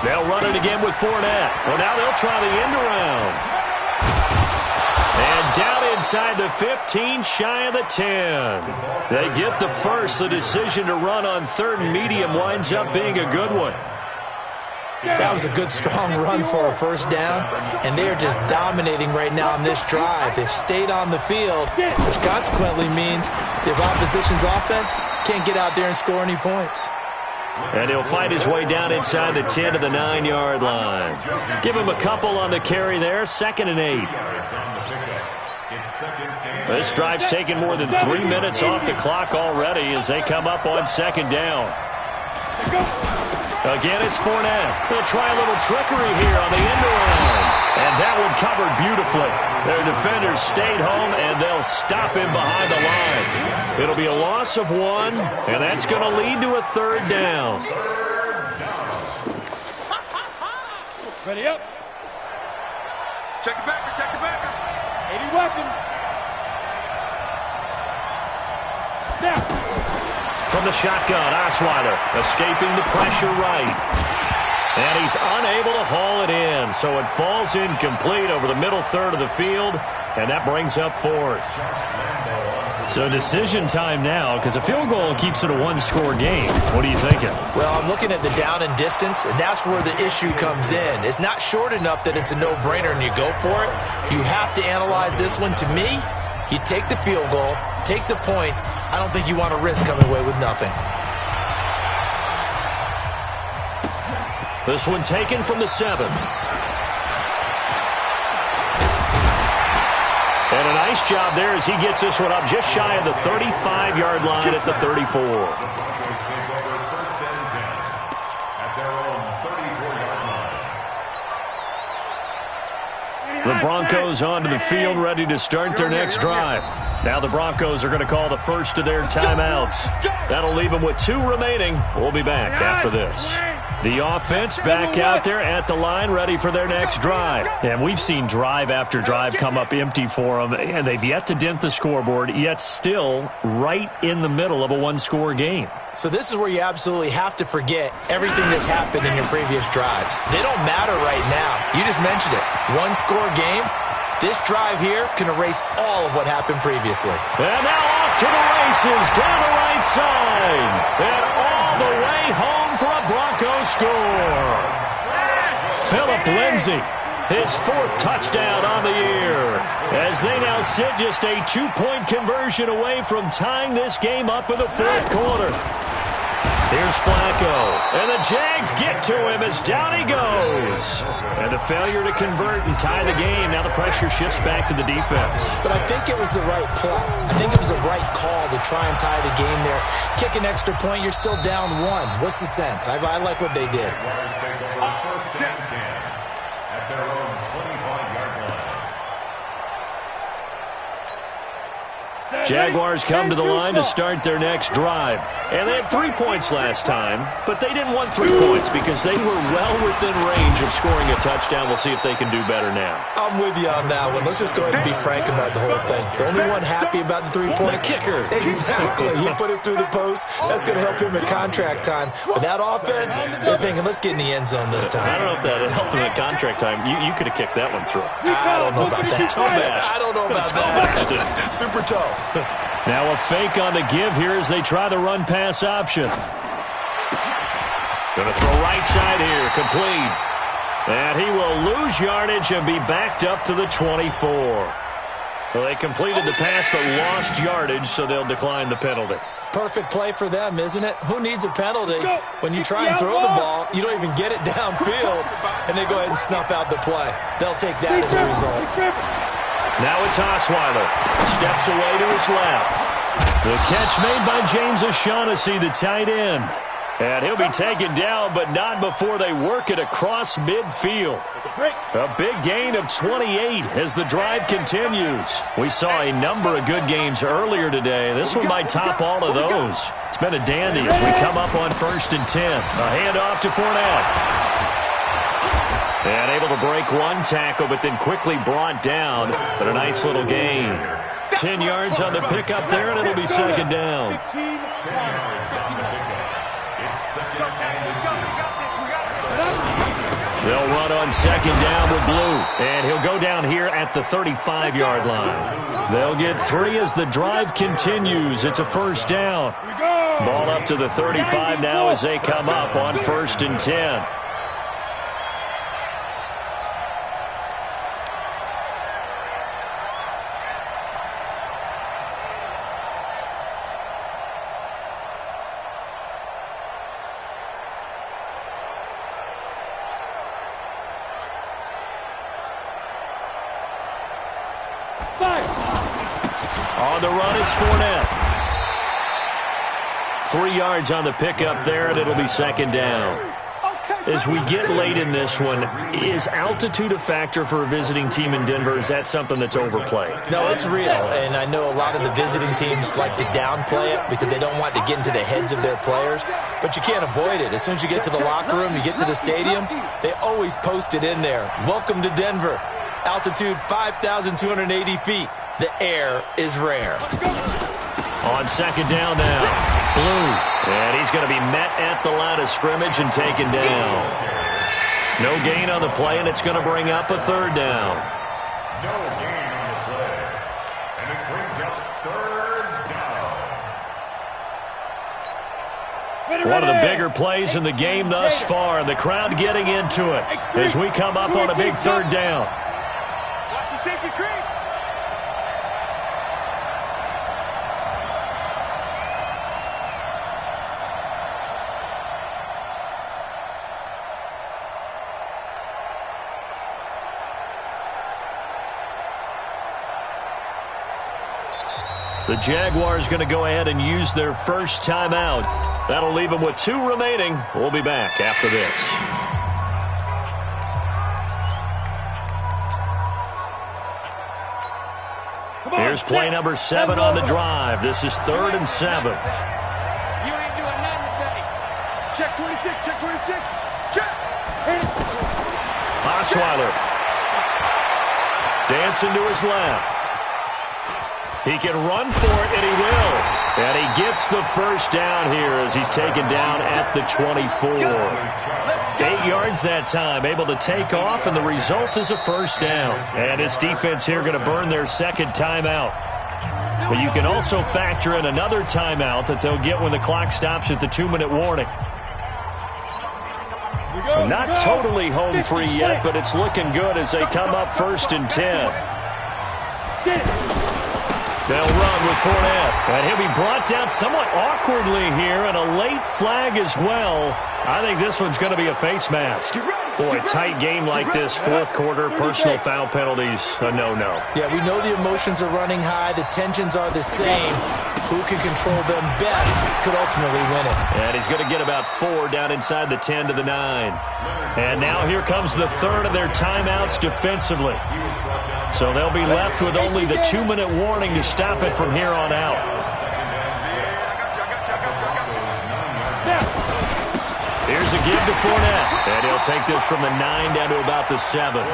They'll run it again with Fournette. Well, now they'll try the end around. And down inside the 15, shy of the 10. They get the first. The decision to run on 3rd and medium winds up being a good one. That was a good, strong run for a first down, and they're just dominating right now on this drive. They've stayed on the field, which consequently means the opposition's offense can't get out there and score any points. And he'll fight his way down inside the 10 to the 9-yard line. Give him a couple on the carry there, 2nd and 8. This drive's taken more than 3 minutes off the clock already as they come up on 2nd down. Again, it's Fournette. They'll try a little trickery here on the end around. And that one covered beautifully. Their defenders stayed home, and they'll stop him behind the line. It'll be a loss of 1, and that's going to lead to a 3rd down. Ready up. Check it back. 80 weapon. Snap. From the shotgun, Osweiler escaping the pressure right. And he's unable to haul it in, so it falls incomplete over the middle 3rd of the field, and that brings up 4th. So decision time now, because a field goal keeps it a 1-score game. What are you thinking? Well, I'm looking at the down and distance, and that's where the issue comes in. It's not short enough that it's a no-brainer and you go for it. You have to analyze this one. To me, you take the field goal, take the points. I don't think you want to risk coming away with nothing. This one taken from the 7. And a nice job there as he gets this one up just shy of the 35-yard line at the 34. The Broncos onto the field, ready to start their next drive. Now the Broncos are going to call the first of their timeouts. That'll leave them with 2 remaining. We'll be back after this. The offense back out there at the line, ready for their next drive. And we've seen drive after drive come up empty for them, and they've yet to dent the scoreboard, yet still right in the middle of a 1-score game. So this is where you absolutely have to forget everything that's happened in your previous drives. They don't matter right now. You just mentioned it. 1-score game. This drive here can erase all of what happened previously. And now off to the races down the right side. And all the way home for a Broncos score. Phillip Lindsay, his 4th touchdown on the year, as they now sit just a 2-point conversion away from tying this game up in the 4th quarter. Here's Flacco, and the Jags get to him as down he goes. And a failure to convert and tie the game. Now the pressure shifts back to the defense. But I think it was the right play. I think it was the right call to try and tie the game there. Kick an extra point, you're still down 1. What's the sense? I like what they did. First and 10 at their own 25-yard line. Jaguars come to the line to start their next drive. And they had 3 points last time, but they didn't want 3 points because they were well within range of scoring a touchdown. We'll see if they can do better now. I'm with you on that one. Let's just go ahead and be frank about the whole thing. The only one happy about the 3-point? The kicker. Exactly. He put it through the post. That's going to help him at contract time. But that offense, they're thinking, let's get in the end zone this time. I don't know if that helped him at contract time. You could have kicked that one through. I don't know about that. I don't know about that. Super toe. Now a fake on the give here as they try the run-pass option. Going to throw right side here, complete. And he will lose yardage and be backed up to the 24. Well, they completed the pass but lost yardage, so they'll decline the penalty. Perfect play for them, isn't it? Who needs a penalty? When you try and throw the ball, you don't even get it downfield, and they go ahead and snuff out the play. They'll take that as a result. Now it's Osweiler. Steps away to his left. The catch made by James O'Shaughnessy, the tight end. And he'll be taken down, but not before they work it across midfield. A big gain of 28 as the drive continues. We saw a number of good games earlier today. This one might top all of those. It's been a dandy as we come up on 1st and 10. A handoff to Fournette. And able to break one tackle, but then quickly brought down. But a nice little gain. 10 yards on the pickup there, and it'll be 2nd down. 10 yards on the pickup. It's 2nd and 2. They'll run on 2nd down with Blue. And he'll go down here at the 35-yard line. They'll get 3 as the drive continues. It's a 1st down. Ball up to the 35 now as they come up on 1st and 10. On the run, it's Fournette. 3 yards on the pickup there, and it'll be 2nd down. As we get late in this one, is altitude a factor for a visiting team in Denver? Is that something that's overplayed? No, it's real, and I know a lot of the visiting teams like to downplay it because they don't want to get into the heads of their players, but you can't avoid it. As soon as you get to the locker room, you get to the stadium, they always post it in there. Welcome to Denver. Altitude 5,280 feet. The air is rare. On 2nd down now, Blue. And he's going to be met at the line of scrimmage and taken down. No gain on the play, and it's going to bring up a 3rd down. No gain on the play. And it brings up 3rd down. One of the bigger plays in the game thus far, and the crowd getting into it as we come up on a big 3rd down. Watch the safety creep. The Jaguars going to go ahead and use their first timeout. That'll leave them with 2 remaining. We'll be back after this. Here's play number 7 on the drive. This is 3rd and 7. You ain't doing nothing today. Check 26, check 26. Check. Osweiler. Dancing to his left. He can run for it, and he will. And he gets the first down here as he's taken down at the 24. 8 yards that time, able to take off, and the result is a first down. And his defense here going to burn their second timeout. But you can also factor in another timeout that they'll get when the clock stops at the 2-minute warning. Not totally home free yet, but it's looking good as they come up 1st and 10. They'll run with Fournette. And he'll be brought down somewhat awkwardly here, and a late flag as well. I think this one's going to be a face mask. Boy, tight game like this, fourth quarter, personal foul penalties, a no-no. Yeah, we know the emotions are running high. The tensions are the same. Who can control them best could ultimately win it. And he's going to get about 4 down inside the 10 to the 9. And now here comes the third of their timeouts defensively. So they'll be left with only the 2-minute warning to stop it from here on out. Here's a give to Fournette. And he'll take this from the 9 down to about the 7.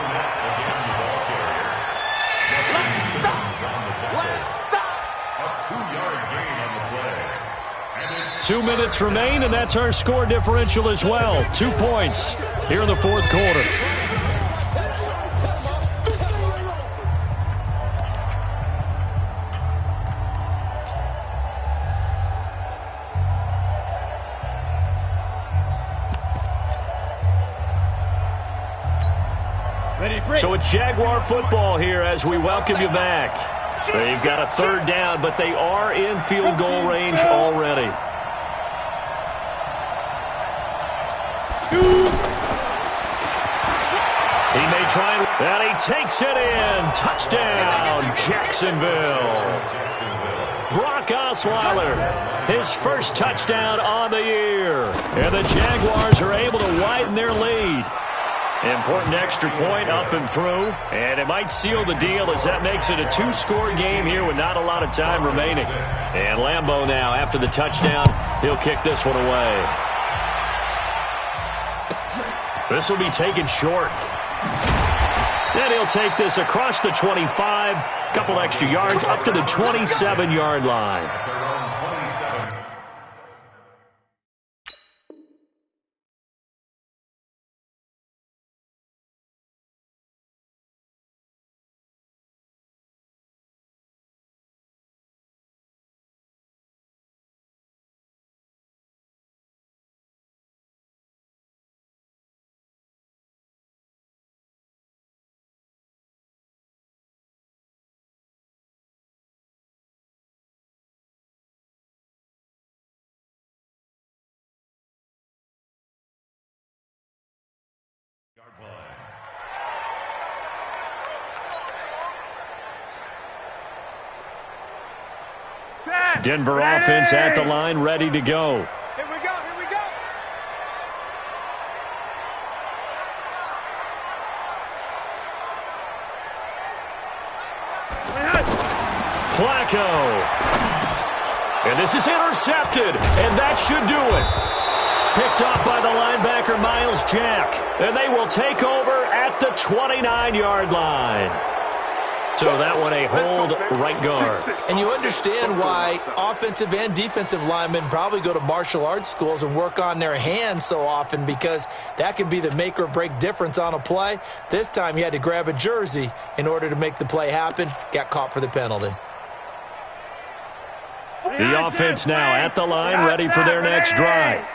2 minutes remain, and that's our score differential as well. 2 points here in the fourth quarter. So it's Jaguar football here as we welcome you back. They've got a third down, but they are in field goal range already. He may try, and he takes it in. Touchdown, Jacksonville. Brock Osweiler, his first touchdown on the year. And the Jaguars are able to widen their lead. Important extra point up and through, and it might seal the deal as that makes it a 2-score game here with not a lot of time remaining. And Lambeau now, after the touchdown, he'll kick this one away. This will be taken short. Then he'll take this across the 25, couple extra yards up to the 27-yard line. Denver offense at the line, ready to go. Here we go, here we go. Flacco. And this is intercepted, and that should do it. Picked off by the linebacker, Miles Jack. And they will take over at the 29-yard line. So that one a hold right guard. And you understand why offensive and defensive linemen probably go to martial arts schools and work on their hands so often, because that can be the make or break difference on a play. This time he had to grab a jersey in order to make the play happen. Got caught for the penalty. The offense now at the line, ready for their next drive.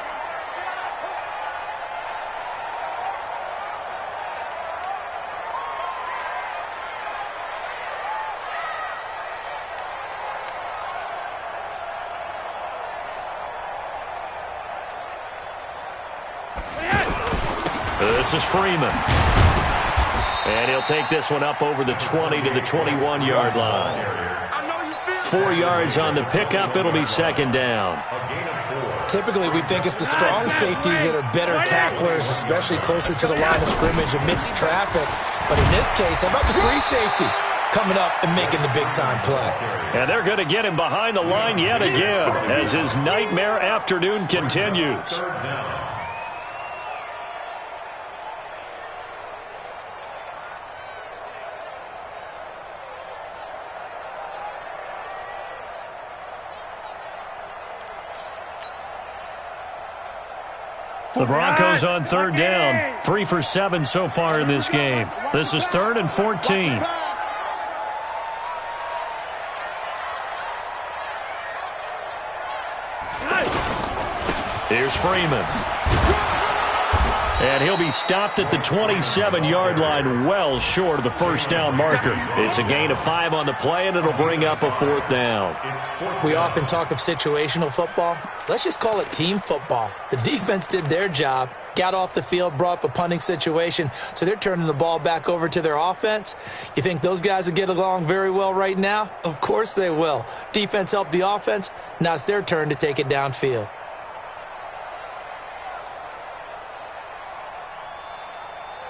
This is Freeman. And he'll take this one up over the 20 to the 21-yard line. 4 yards on the pickup. It'll be second down. Typically, we think it's the strong safeties that are better tacklers, especially closer to the line of scrimmage amidst traffic. But in this case, how about the free safety coming up and making the big-time play? And they're going to get him behind the line yet again as his nightmare afternoon continues. The Broncos on third down, 3 for 7 so far in this game. This is 3rd and 14. Here's Freeman. And he'll be stopped at the 27-yard line, well short of the first down marker. It's a gain of 5 on the play, and it'll bring up a 4th down. We often talk of situational football. Let's just call it team football. The defense did their job, got off the field, brought up a punting situation, so they're turning the ball back over to their offense. You think those guys will get along very well right now? Of course they will. Defense helped the offense. Now it's their turn to take it downfield.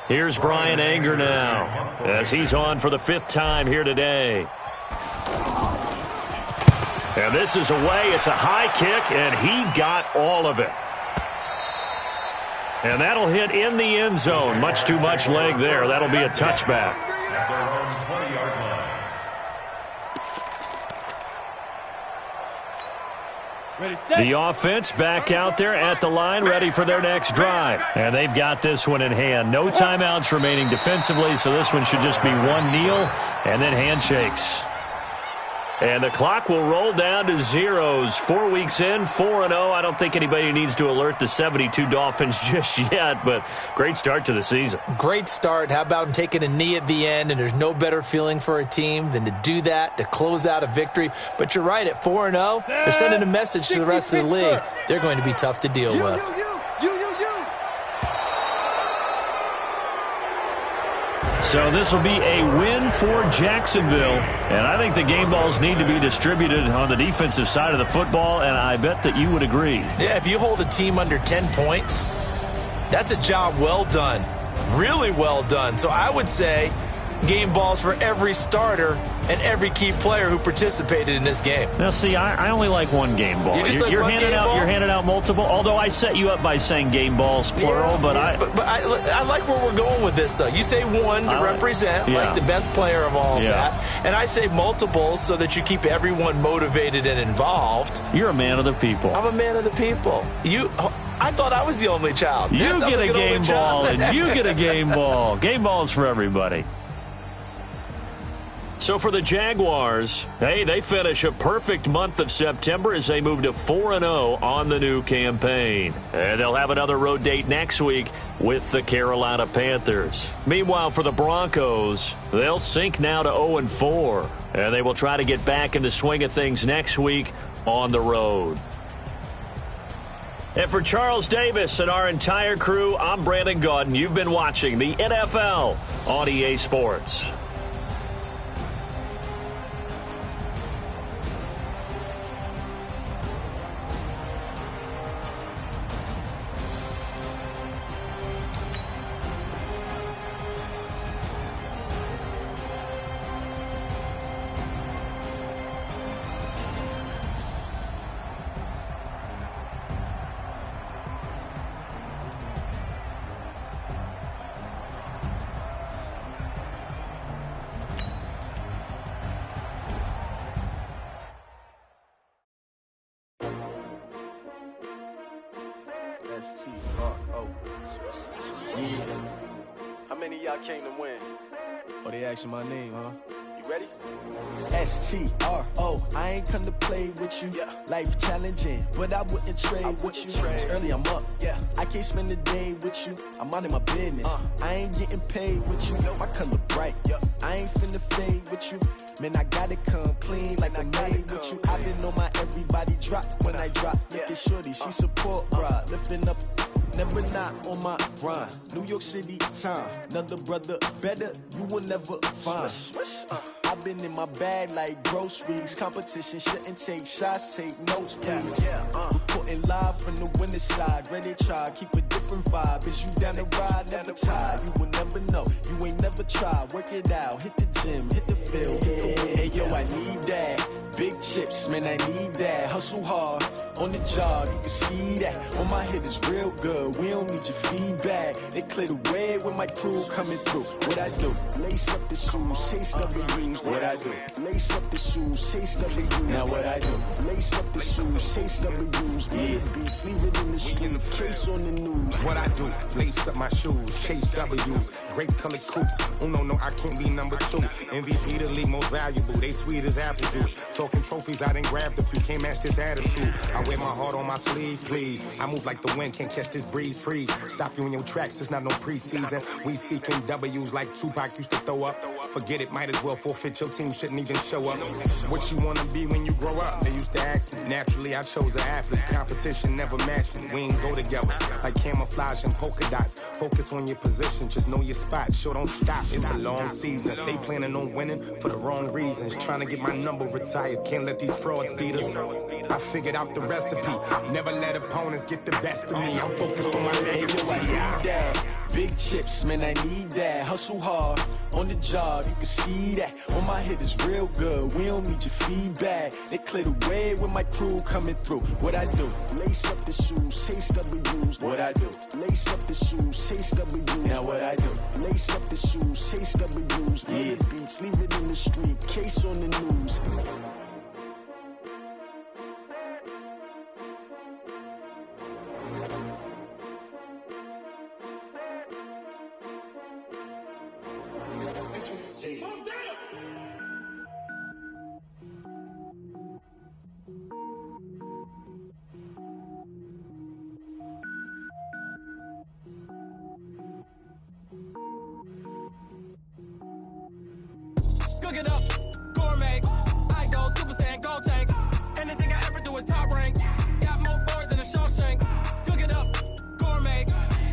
Here's Brian Anger now, as he's on for the 5th time here today. And this is away. It's a high kick, and he got all of it. And that'll hit in the end zone. Much too much leg there. That'll be a touchback. At their own 20-yard line. The offense back out there at the line, ready for their next drive. And they've got this one in hand. No timeouts remaining defensively, so this one should just be one kneel and then handshakes. And the clock will roll down to zeros. 4 weeks in, 4-0. I don't think anybody needs to alert the 72 Dolphins just yet, but great start to the season. Great start. How about taking a knee at the end? And there's no better feeling for a team than to do that, to close out a victory. But you're right, at 4-0, they're sending a message to the rest of the league. They're going to be tough to deal with. So this will be a win for Jacksonville, and I think the game balls need to be distributed on the defensive side of the football, and I bet that you would agree. Yeah, if you hold a team under 10 points, that's a job well done, really well done. So I would say game balls for every starter and every key player who participated in this game. Now, see, I only like one game ball. You're handing out multiple, although I set you up by saying game balls, plural. But I like where we're going with this, though. You say one to represent, like the best player of all of that. And I say multiples so that you keep everyone motivated and involved. You're a man of the people. I'm a man of the people. I thought I was the only child. You get a game ball, and you get a game ball. Game balls for everybody. So for the Jaguars, they finish a perfect month of September as they move to 4-0 on the new campaign. And they'll have another road date next week with the Carolina Panthers. Meanwhile, for the Broncos, they'll sink now to 0-4. And they will try to get back in the swing of things next week on the road. And for Charles Davis and our entire crew, I'm Brandon Gaudin. You've been watching the NFL on EA Sports. How many of y'all came to win? Oh, they asking my name, huh? You ready? S-T-R-O, I ain't come to play with you. Life challenging, but I wouldn't trade with you. It's early, I'm up. I can't spend the day with you. I'm minding my business. I ain't getting paid with you. My color bright. I ain't finna fade with you. Man, I gotta come clean like I made with you. I've been on my everybody drop when I drop. Look at shorty, she support ride. Lifting up, never not on my grind. New York City time. Another brother better, you will never find. I've been in my bag like groceries. Competition shouldn't take shots, take notes, please. Reporting live from the winning side. Ready to try, keep a different vibe. Is you down the ride, never tired. You will never know, you ain't never tried. Work it out, hit the gym, hit the field. Hey yo, I need that. Big chips, man, I need that. Hustle hard, on the job, you can see that. On my head is real good, we don't need your feedback. They clear the way with my crew coming through. What I do? Lace up the shoes, chase W's. What I do? Lace up the shoes, chase W's. Now what I do? Lace up the shoes, chase W's. news. Yeah, beats, leave it in the street. Case on the news. What I do, lace up my shoes, chase W's, grape colored coops. Uno, no, I can't be number 2. MVP the league most valuable, they sweet as apple juice. Talking trophies, I didn't grab the few, can't match this attitude. I wear my heart on my sleeve, please. I move like the wind, can't catch this breeze, freeze. Stop you in your tracks, there's not no preseason. We seeking W's like Tupac used to throw up. Forget it, might as well forfeit, your team shouldn't even show up. What you wanna be when you grow up? They used to ask me. Naturally, I chose an athlete. Competition never matched me. We ain't go together like camouflage and polka dots. Focus on your position, just know your spot. Sure, don't stop, it's a long season. They planning on winning for the wrong reasons. Trying to get my number retired, can't let these frauds beat us. I figured out the recipe. Never let opponents get the best of me. I'm focused on my legacy. Big chips, man, I need that. Hustle hard on the job, you can see that. On my hit is real good, we don't need your feedback. They clear the way with my crew coming through. What I do? Lace up the shoes, chase W's. What I do? Lace up the shoes, chase W's. Now what I do? Lace up the shoes, chase W's. Yeah, beats, leave it in the street, case on the news. Cook it up, gourmet. I go Super Saiyan, gold tank. Anything I ever do is top rank. Got more boards than a Shawshank. Cook it up, gourmet.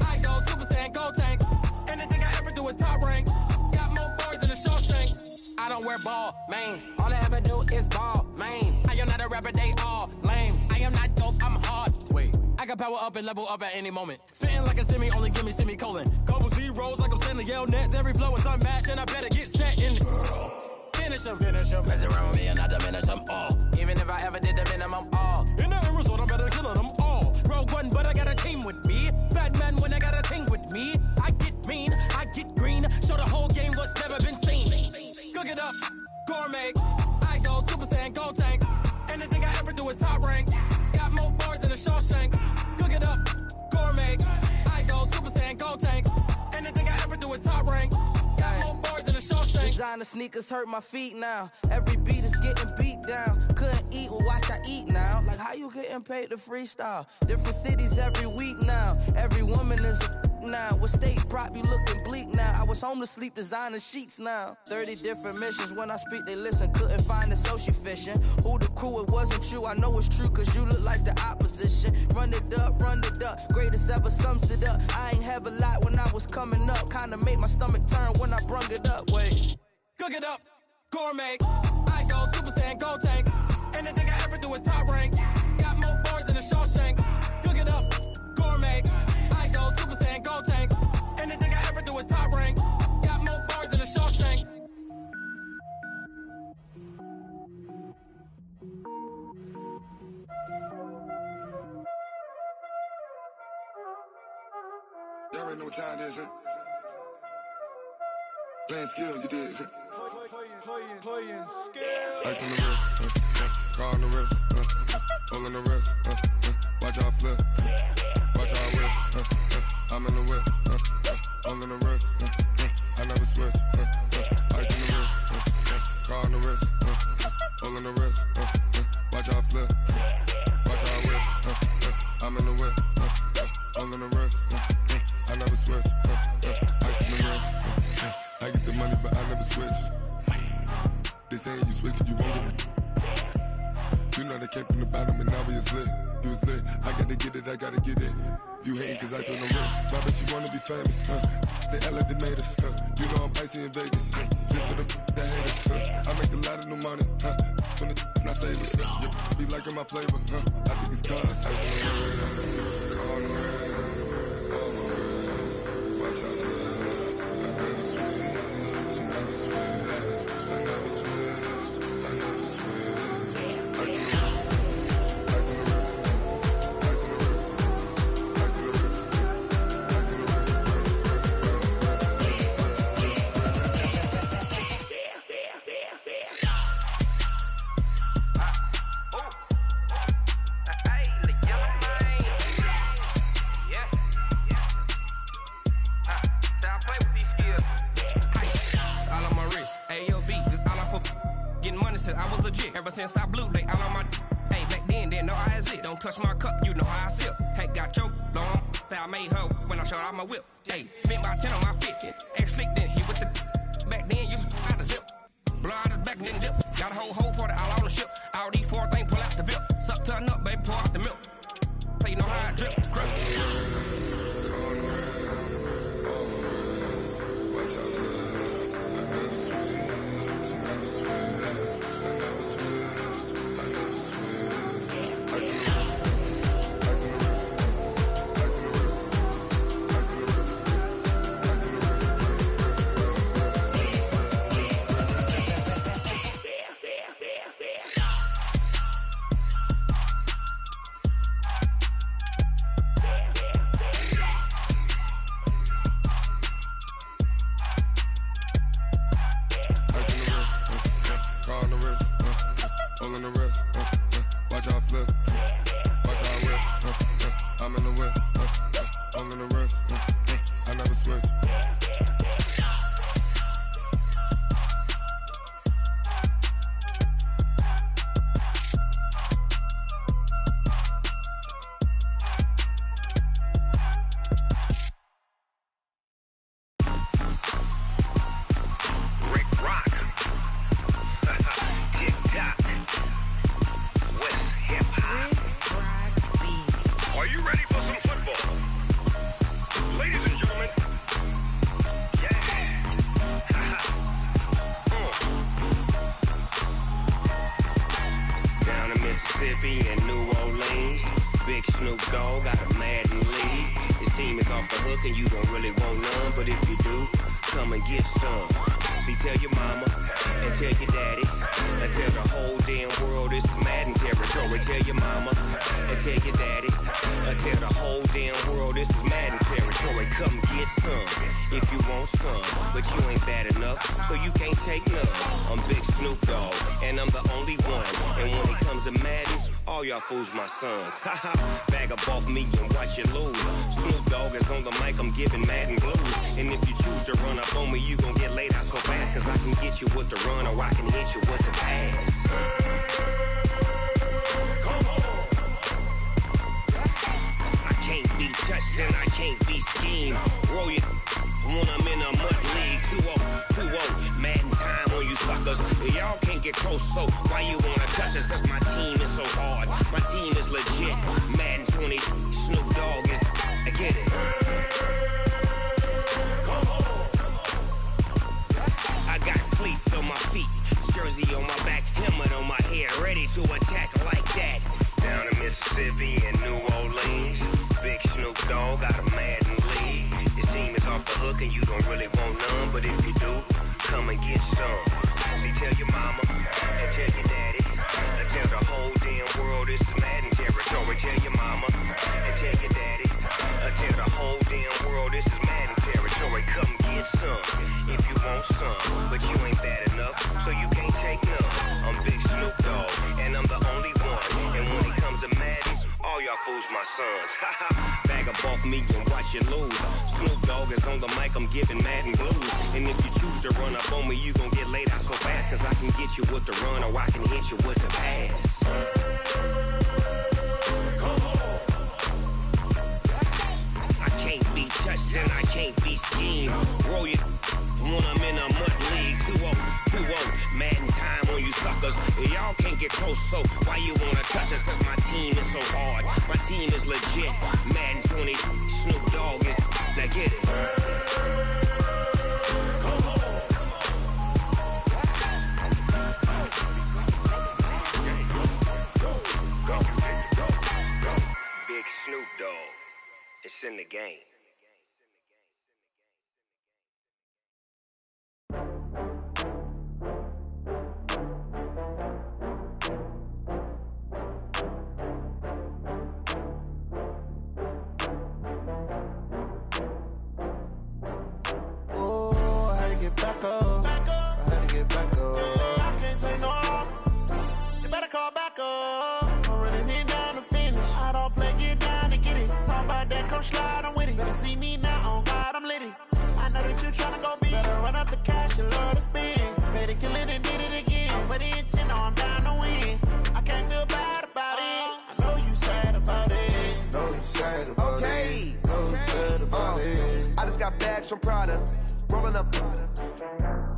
I go Super Saiyan, gold tank. Anything I ever do is top rank. Got more boards than a Shawshank. I don't wear ball mains. All I ever do is ball main. I am not a rapper, they all lame. I am not dope, I'm hard. Wait, I can power up and level up at any moment. Spitting like a semi, only give me semicolon. Couple zeros like I'm sending yell nets. Every flow is unmatched and I better get set in. Finish them. Mess around with me and I diminish them all. Even if I ever did the minimum, all. In the end result, I'm better killing them all. Rogue One, but I got a team with me. Batman when I got a team with me. I get mean, I get green. Show the whole game what's never been seen. Cook it up, gourmet. I go Super Saiyan, gold tank. Anything I ever do is top rank. Got more bars than a Shawshank. Cook it up, gourmet. I go Super Saiyan, gold tank. Anything I ever do is top rank. Got more bars than a Shawshank. Designer sneakers hurt my feet now. Every beat is getting beat down. Couldn't eat, well watch I eat now. Like how you getting paid to freestyle? Different cities every week now. Every woman is a now. With state prop, you looking bleak now. I was home to sleep, designing sheets now. 30 different missions. When I speak, they listen. Couldn't find it, so she fishing. Who the crew? It wasn't you. I know it's true, cause you look like the opposition. Run it up. Greatest ever sums it up. I ain't have a lot when I was coming up. Kinda made my stomach turn when I brung it up. Wait. Cook it up, gourmet. I go Super Saiyan, gold tank. Anything I ever do is top rank. Got more bars than a Shawshank. Cook it up, gourmet. I go Super Saiyan, gold tank. Anything I ever do is top rank. Got more bars than a Shawshank. Y'all already know what time it is, huh? Playing skills, you did, huh? Playing skills. Ice on the wrist, car on the wrist, hole on the wrist, watch how I flip, watch how I whip, I'm in the whip, hole on the wrist, I never switch, ice on the wrist, car on the wrist, hole on the wrist, watch how I flip, watch how I whip, I'm in the whip, hole on the wrist, I never switch, ice on the wrist, I get the money but I never switch. They saying you switch cause you want it. You know they came from the bottom and now we is lit. You was lit, I gotta get it, I gotta get it. You hating cause ice on the wrist. Why bet you wanna be famous, They act like they made us, You know I'm icy in Vegas, Just for the that hate us, I make a lot of new money, When it's not savers, Be liking my flavor, I think it's cause ice on the wrist, on the wrist, on the wrist. Watch out for this, I never switch, I never switch. I never switch, I never switch. Ice in the wrist, ice in the wrist, ice in the wrist, ice in the wrist, ice in the wrist, said I was legit. Ever since I blew, they all on my. Hey, back then, didn't know I exist. Don't touch my cup, you know how I sip. Hey, got choked long. That I made her when I showed out my whip. Hey, spent about 10 on my fit. Ex-slick, then hit with the. Back then, used to out the zip. Blow out his back and then dip. Got a whole party all on the ship. All these four things, pull out the VIP. Suck to a nut, baby, pour out the milk. So you know how I drip. Fools my sons. Haha, bag up off me and watch you lose. Snoop Dogg is on the mic, I'm giving Madden blues. And if you choose to run up on me, you gon' get laid out so fast. Cause I can get you with the run or I can hit you with the pass. Come on. I can't be touched and I can't be schemed. Roll you when I'm in a mud league. 2-0, 2-0, Madden time on you suckers. Y'all can't get close, so why you wanna touch us? Cause my team is so hard. My team is legit. Madden 20, Snoop Dogg is. I get it. Come on. I got cleats on my feet, jersey on my back, helmet on my head, ready to attack like that. Down in Mississippi and New Orleans, Big Snoop Dogg got a Madden league. Your team is off the hook and you don't really want none, but if you do, come and get some. See, tell your mama and tell your daddy. Tell the whole damn world this is Madden territory. Tell your mama and tell your daddy. Tell the whole damn world this is Madden territory. Come get some if you want some, but you ain't bad enough, so you can't take none. I'm Big Snoop Dogg, and I'm the only one. And when it comes to Madden, all y'all fools my sons. Bag up off me and watch you lose. Snoop Dogg is on the mic, I'm giving Madden blues. And if you choose to run up on me, you gon' get laid out so fast. Cause I can get you with the run or I can hit you with the pass. I can't be touched and I can't be schemed. Roll you when I'm in a mud league. 2-0, 2-0, Madden time on you suckers. Y'all can't get close, so why you wanna touch us? Cause my team is so hard. My team is legit. Madden 20, Snoop Dogg is. Now get it. Big Snoop Dogg. It's in the game. Get back up. I had to get back up. I can't take no loss. You better call back up. I'm running it down to finish. I don't play, get down to get it. Talk about that, come slide, I'm with it. Always got bags from Prada. Rolling up.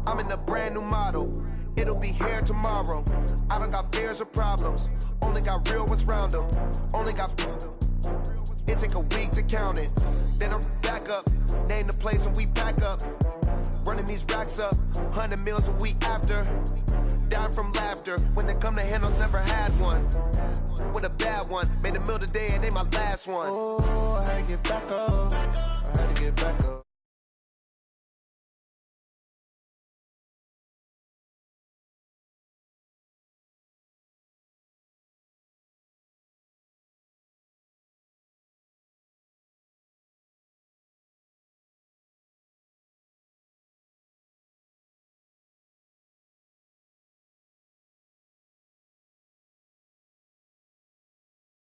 I'm in a brand new model. It'll be here tomorrow. I don't got fears or problems. Only got real ones round them. Only got. It take a week to count it. Then I'm back up. Name the place and we pack up. Running these racks up. 100 meals a week after. Dying from laughter. When they come to handles, never had one. With a bad one. Made a meal today and ain't my last one. Oh, I had to get back up. I had to get back up.